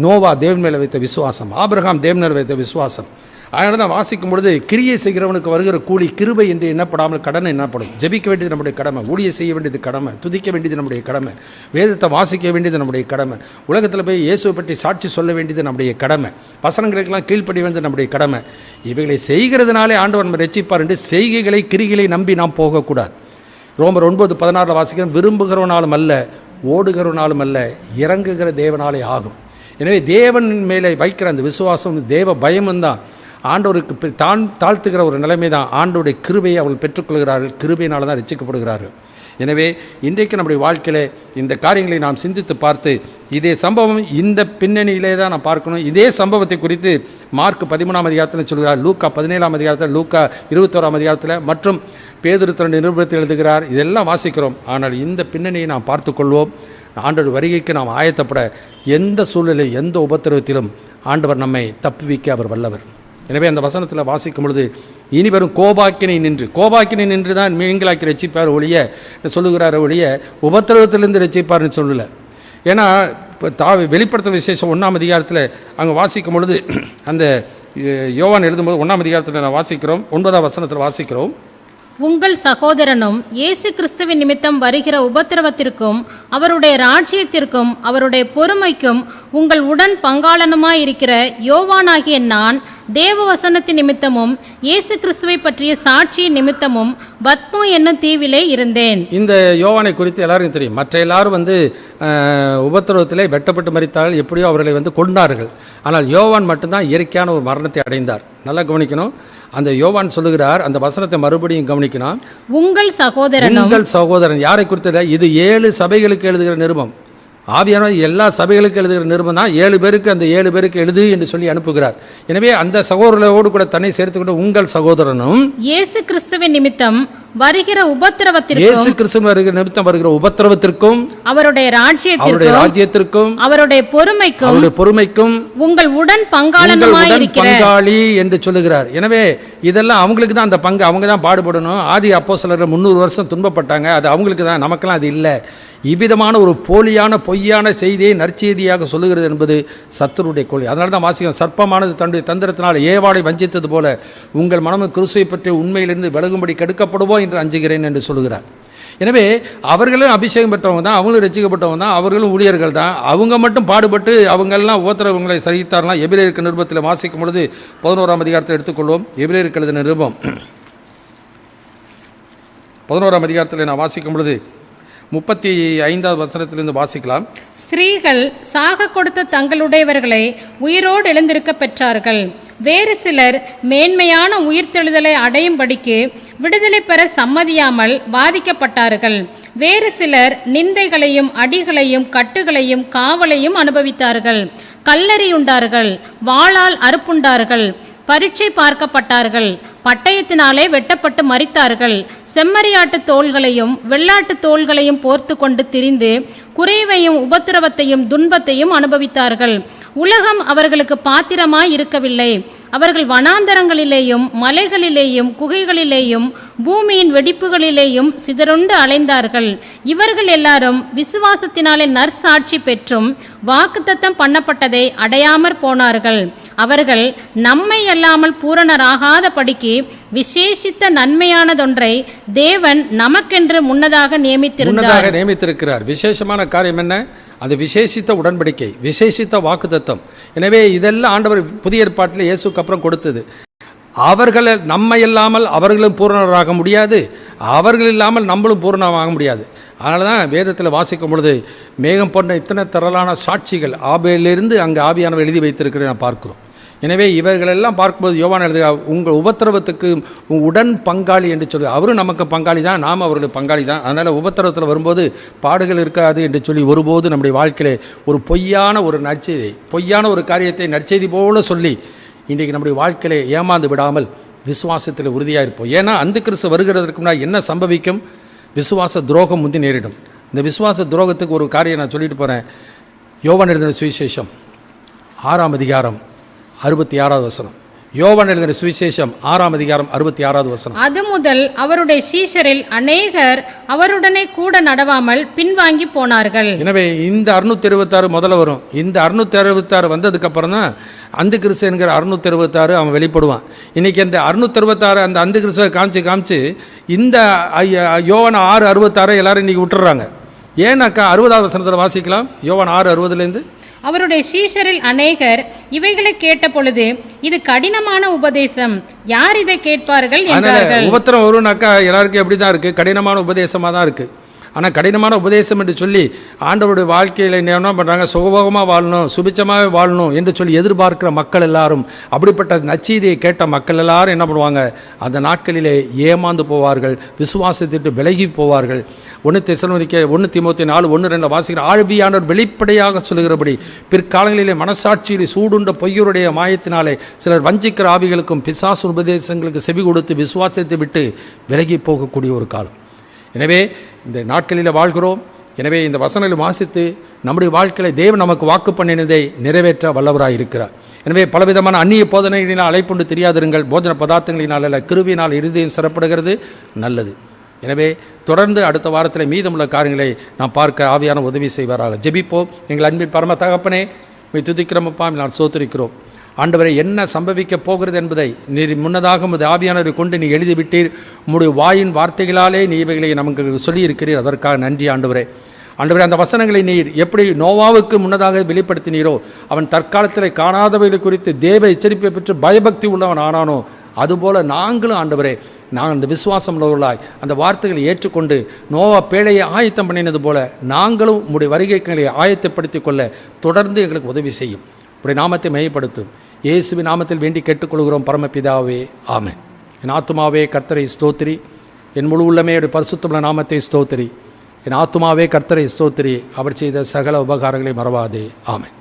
நோவா தேவன் மேலே வைத்த விசுவாசம், ஆபிரகாம் தேவன் மேலே வைத்த விசுவாசம். அதனால தான் வாசிக்கும் பொழுது கிரியை செய்கிறவனுக்கு வருகிற கூலி கிருபை என்று எண்ணப்படாமல் கடன் எண்ணப்படும். ஜெபிக்க வேண்டியது நம்முடைய கடமை, ஊழிய செய்ய வேண்டியது கடமை, துதிக்க வேண்டியது நம்முடைய கடமை, வேதத்தை வாசிக்க வேண்டியது நம்முடைய கடமை, உலகத்தில் போய் இயேசுவை பற்றி சாட்சி சொல்ல வேண்டியது நம்முடைய கடமை, வசனங்களுக்கெல்லாம் கீழ்ப்படி வேண்டியது நம்முடைய கடமை. இவைகளை செய்கிறதுனாலே ஆண்டவர் நம்ம ரட்சிப்பார் என்று செய்கைகளை கிரிகளை நம்பி நாம் போகக்கூடாது. ரோமர் 9:16 வாசிக்கிறோம். விரும்புகிறவனாலும் அல்ல, ஓடுகிறவனாலும் அல்ல, இறங்குகிற தேவனாலே ஆகும். எனவே தேவன் மேலே வைக்கிற அந்த விசுவாசம், தேவ பயமும் தான் ஆண்டவருக்கு தாழ்த்துகிற ஒரு நிலைமை தான். ஆண்டோடைய கிருபையை அவர்கள் பெற்றுக்கொள்கிறார்கள். கிருபையினால தான் ரட்சிக்கப்படுகிறார்கள். எனவே இன்றைக்கு நம்முடைய வாழ்க்கையில் இந்த காரியங்களை நாம் சிந்தித்து பார்த்து இதே சம்பவம் இந்த பின்னணியிலே தான் நான் பார்க்கணும். இதே சம்பவத்தை குறித்து மார்க் 13ஆம் அதிகாரத்தில் சொல்கிறார், லூக்கா 17ஆம் அதிகாரத்தில், லூக்கா 21ஆம் அதிகாரத்தில் மற்றும் பேதுரு 2 நிருபத்தில் எழுதுகிறார். இதெல்லாம் வாசிக்கிறோம். ஆனால் இந்த பின்னணியை நாம் பார்த்து கொள்வோம். ஆண்டவர் வருகைக்கு நாம் ஆயத்தப்பட எந்த சூழ்நிலை எந்த உபத்திரவத்திலும் ஆண்டவர் நம்மை தப்புவிக்க அவர் வல்லவர். எனவே அந்த வசனத்தில் வாசிக்கும் பொழுது இனி வரும் கோபாக்கினை நின்று தான் மீன்களாக்கி ரட்சிப்பார் ஒழிய சொல்லுகிறார் ஒழிய உபத்திரவத்திலிருந்து ரட்சிப்பார்னு சொல்லலை. ஏன்னா இப்போ வெளிப்படுத்த விசேஷம் 1ஆம் அதிகாரத்தில் அங்கே வாசிக்கும் பொழுது அந்த யோவான் எழுதும்போது 1ஆம் அதிகாரத்தில் நான் வாசிக்கிறோம், 9ஆம் வசனத்தில் வாசிக்கிறோம். உங்கள் சகோதரனும் இயேசு கிறிஸ்துவின் நிமித்தம் வருகிற உபத்திரவத்திற்கும் அவருடைய ராஜ்யத்திற்கும் அவருடைய பொறுமைக்கும் உங்கள் உடன் பங்காளனுமாயிருக்கிற யோவானாகிய நான் தேவ வசனத்தின் நிமித்தமும் இயேசு கிறிஸ்துவை பற்றிய சாட்சியின் நிமித்தமும் பத்மோ என்னும் தீவிலே இருந்தேன். இந்த யோவானை குறித்து எல்லாருக்கும் தெரியும். மற்ற எல்லாரும் உபத்திரவத்திலே வெட்டப்பட்டு மரித்தார்கள், எப்படியோ அவர்களை கொண்டார்கள். ஆனால் யோவான் மட்டும்தான் இயற்கையான ஒரு மரணத்தை அடைந்தார். நல்லா கவனிக்கணும். அந்த யோவான் சொல்லுகிறார், அந்த வசனத்தை மறுபடியும் கவனிக்கணும். உங்கள் சகோதரன் யாரை குறித்தது? இது 7 சபைகளுக்கு எழுதுகிற நிருபம். ஆவியானவர் எல்லா சபைகளுக்கு எழுதுகிற நிருபம் தான் 7 பேருக்கு அந்த 7 பேருக்கு எழுது என்று சொல்லி அனுப்புகிறார். எனவே அந்த சகோதரரோடு கூட தன்னை சேர்த்துக்கொண்ட உங்கள் சகோதரனும் இயேசு கிறிஸ்துவின் நிமித்தம் வருகிற இயேசு கிறிஸ்து வருகிற நிமித்தம் வருகிற உபத்திரவத்திற்கும் அவருடைய ராஜ்யத்திற்கும் அவருடைய பொறுமைக்கும் உங்கள் உடன் பங்காளி என்று சொல்லுகிறார். எனவே இதெல்லாம் அவங்களுக்கு தான் அந்த பங்கு, அவங்க தான் பாடுபடணும். ஆதி அப்போஸ்தலர்கள் 300 வருஷம் துன்பப்பட்டாங்க, அது அவங்களுக்கு தான், நமக்கெல்லாம் அது இல்லை. இவ்விதமான ஒரு போலியான பொய்யான செய்தியை நற்செய்தியாக சொல்லுகிறது என்பது சத்துருடைய கொள்கை. அதனால தான் வாசிக்கிறோம், சர்ப்பமானது தன்னுடைய தந்திரத்தினால் ஏவாளை வஞ்சித்தது போல உங்கள் மனமும் கிறிஸ்துவை பற்றி உண்மையிலிருந்து விலகும்படி கெடுக்கப்படுவோம் என்று அஞ்சுகிறேன் என்று சொல்லுகிறார். எனவே அவர்களும் அபிஷேகம் பெற்றவங்க தான், அவங்களும் ரசிக்கப்பட்டவங்க தான், அவர்களும் ஊழியர்கள் தான். அவங்க மட்டும் பாடுபட்டு அவங்கெல்லாம் உபத்திரவங்களை சகித்தாரலாம். எபிரேயருக்கு நிருபத்தில் வாசிக்கும் பொழுது 11ஆம் அதிகாரத்தை எடுத்துக்கொள்வோம். எபிரேயருக்கு எழுதின நிருபம் 11ஆம் அதிகாரத்தில் நான் வாசிக்கும் பொழுது 35வது வசனத்திலிருந்து வாசிக்கலாம். ஸ்திரீகள் சாக கொடுத்த தங்களுடையவர்களை உயிரோடு எழுந்திருக்க பெற்றார்கள். வேறு சிலர் மேன்மையான உயிர்த்தெழுதலை அடையும்படிக்கு விடுதலை பெற சம்மதியாமல் பாதிக்கப்பட்டார்கள். வேறு சிலர் நிந்தைகளையும் அடிகளையும் கட்டுகளையும் காவலையும் அனுபவித்தார்கள். கல்லறியுண்டார்கள், வாளால் அறுப்புண்டார்கள், பரீட்சை பார்க்கப்பட்டார்கள், பட்டயத்தினாலே வெட்டப்பட்டு மரித்தார்கள். செம்மறியாட்டு தோள்களையும் வெள்ளாட்டு தோள்களையும் போர்த்து கொண்டு திரிந்து குறைவையும் உபத்திரவத்தையும் துன்பத்தையும் அனுபவித்தார்கள். உலகம் அவர்களுக்கு பாத்திரமாய் இருக்கவில்லை. அவர்கள் வனாந்தரங்களிலேயும் மலைகளிலேயும் குகைகளிலேயும் பூமியின் வெடிப்புகளிலேயும் சிதறுண்டு அலைந்தார்கள். இவர்கள் எல்லாரும் விசுவாசத்தினாலே நற்சாட்சி பெற்றும் வாக்குத்தத்தம் பண்ணப்பட்டதை அடையாமற் போனார்கள். அவர்கள் நம்மை அல்லாமல் பூரணராகாத படிக்கு விசேஷித்த நன்மையானதொன்றை தேவன் நமக்கென்று முன்னதாக நியமித்திருக்கிறார். விசேஷமான காரியம் என்ன? அது விசேஷித்த உடன்படிக்கை, விசேஷித்த வாக்குத்தத்தம். எனவே இதெல்லாம் ஆண்டவர் புதிய ஏற்பாட்டில் இயேசுக்கு அப்புறம் கொடுத்தது. அவர்கள் நம்மை இல்லாமல் அவர்களும் பூரணராக முடியாது, அவர்கள் இல்லாமல் நம்மளும் பூரணமாக முடியாது. அதனால தான் வேதத்தில் வாசிக்கும் பொழுது மேகம் போன்ற இத்தனை திரளான சாட்சிகள் ஆபேலிருந்து அங்கே ஆவியானவர் எழுதி வைத்திருக்கிறத நான் பார்க்கிறோம். எனவே இவர்களெல்லாம் பார்க்கும்போது யோவான் எழுதுகிறார், உங்கள் உபத்திரவத்துக்கு உடன் பங்காளி என்று சொல்லி, அவரும் நமக்கு பங்காளி தான், நாம் அவர்களுக்கு பங்காளி தான். அதனால் உபத்திரவத்தில் வரும்போது பாடுகள் இருக்காது என்று சொல்லி ஒருபோது நம்முடைய வாழ்க்கையிலே ஒரு பொய்யான ஒரு நற்செய்தி, பொய்யான ஒரு காரியத்தை நற்செய்தி போல சொல்லி இன்றைக்கு நம்முடைய வாழ்க்கையிலே ஏமாந்து விடாமல் விசுவாசத்தில் உறுதியாக இருப்போம். ஏன்னா அந்த கிறிஸ்து வருகிறதுக்கு முன்னாடி என்ன சம்பவிக்கும்? விசுவாச துரோகம் முந்தி நேரிடும். இந்த விசுவாச துரோகத்துக்கு ஒரு காரியம் நான் சொல்லிட்டு போகிறேன். யோவான் எழுதின சுவிசேஷம் 6ஆம் அதிகாரம் 66வது வசனம். யோவான் எழுதின சுவிசேஷம் 6ஆம் அதிகாரம் 66வது வசனம். அது முதல் அவருடைய சீஷரில் அநேகர் அவருடனே கூட நடவாமல் பின்வாங்கி போனார்கள். எனவே இந்த 666 முதல்ல வரும். இந்த 666 வந்ததுக்கு அப்புறம் தான் அந்த கிறிஸ்து என்கிற 666 அவன் வெளிப்படுவான். இன்னைக்கு அந்த 666 அந்த அந்த கிறிஸ்துவை காமிச்சு இந்த யோவான் 6:66 எல்லாரும் இன்னைக்கு விட்டுறாங்க. ஏன்னாக்கா 60வது வசனத்தில் வாசிக்கலாம். யோவான் 6:60 அவருடைய சீஷரில் அநேகர் இவைகளை கேட்ட பொழுது, இது கடினமான உபதேசம், யார் இதை கேட்பார்கள் என்றார்கள். உபத்திரம் வரும்னாக்கா எல்லாருக்கும் எப்படி தான் இருக்குது, கடினமான உபதேசமாக தான் இருக்குது. ஆனால் கடினமான உபதேசம் என்று சொல்லி ஆண்டவருடைய வாழ்க்கையில் என்ன பண்ணுறாங்க, சுகபோகமாக வாழணும், சுபிச்சமாக வாழணும் என்று சொல்லி எதிர்பார்க்கிற மக்கள் எல்லாரும், அப்படிப்பட்ட நற்செய்தியை கேட்ட மக்கள் எல்லாரும் என்ன பண்ணுவாங்க, அந்த நாட்களிலே ஏமாந்து போவார்கள், விசுவாசத்திட்டு விலகி போவார்கள். 1 தெசலோனிக்கேயர் 1 தீமோத்தேயு 4:1-2 வாசிக்கிற ஆவியானவர் வெளிப்படையாக சொல்லுகிறபடி பிற்காலங்களிலே மனசாட்சியிலே சூடுண்ட பொய்யருடைய மாயத்தினாலே சிலர் வஞ்சிக்கிற ஆவிகளுக்கும் பிசாசு உபதேசங்களுக்கு செவி கொடுத்து விசுவாசத்தை விட்டு விலகி போகக்கூடிய ஒரு காலம். எனவே இந்த நாட்களில் வாழ்கிறோம். எனவே இந்த வசனங்களை வாசித்து நம்முடைய வாழ்க்கையில் தேவன் நமக்கு வாக்கு பண்ணினதை நிறைவேற்ற வல்லவராக இருக்கிறார். எனவே பலவிதமான அந்நிய போதனைகளினால் அழைப்புண்டு தெரியாதிருங்கள், போஜன பதார்த்தங்களினால் அல்ல, கிருபையினால் இருதயம் சிறப்படுகிறது நல்லது. எனவே தொடர்ந்து அடுத்த வாரத்தில் மீதமுள்ள காரியங்களை நாம் பார்க்க ஆவியான உதவி செய்வாராக. ஜெபிப்போம். எங்கள் அன்பின் பரம தகப்பனே, உம்மை துதிக்கிறோமப்பா, நான் சோத்திரிக்கிறோம். ஆண்டவரை என்ன சம்பவிக்க போகிறது என்பதை நீர் முன்னதாக உமது ஆவியானவரை கொண்டு நீ எழுதிவிட்டீர். உம்முடைய வாயின் வார்த்தைகளாலே நீ இவைகளை நமக்கு சொல்லியிருக்கிறீர். அதற்காக நன்றி ஆண்டவரே. ஆண்டவரே, அந்த வசனங்களை நீர் எப்படி நோவாவுக்கு முன்னதாக வெளிப்படுத்தினீரோ, அவன் தற்காலத்தில் காணாதவைகளை குறித்து தேவ எச்சரிப்பை பெற்று பயபக்தி உள்ளவன் ஆனானோ, அதுபோல் நாங்களும் ஆண்டவரே, நாங்கள் அந்த விசுவாசம் உள்ளவர்களாய் அந்த வார்த்தைகளை ஏற்றுக்கொண்டு நோவா பேழையை ஆயத்தம் பண்ணினது போல நாங்களும் உம்முடைய வருகைகளை ஆயத்தப்படுத்திக் கொள்ள தொடர்ந்து எங்களுக்கு உதவி செய்யும். உடைய நாமத்தை மையப்படுத்தும். இயேசுவின் நாமத்தில் வேண்டி கேட்டுக்கொள்கிறோம் பரமபிதாவே, ஆமென். என் ஆத்துமாவே கர்த்தரை ஸ்தோத்திரி, என் முழு உள்ளமே பரிசுத்தமுள்ள நாமத்தை ஸ்தோத்திரி. என் ஆத்துமாவே கர்த்தரை ஸ்தோத்திரி, அவர் செய்த சகல உபகாரங்களை மறவாதே. ஆமென்.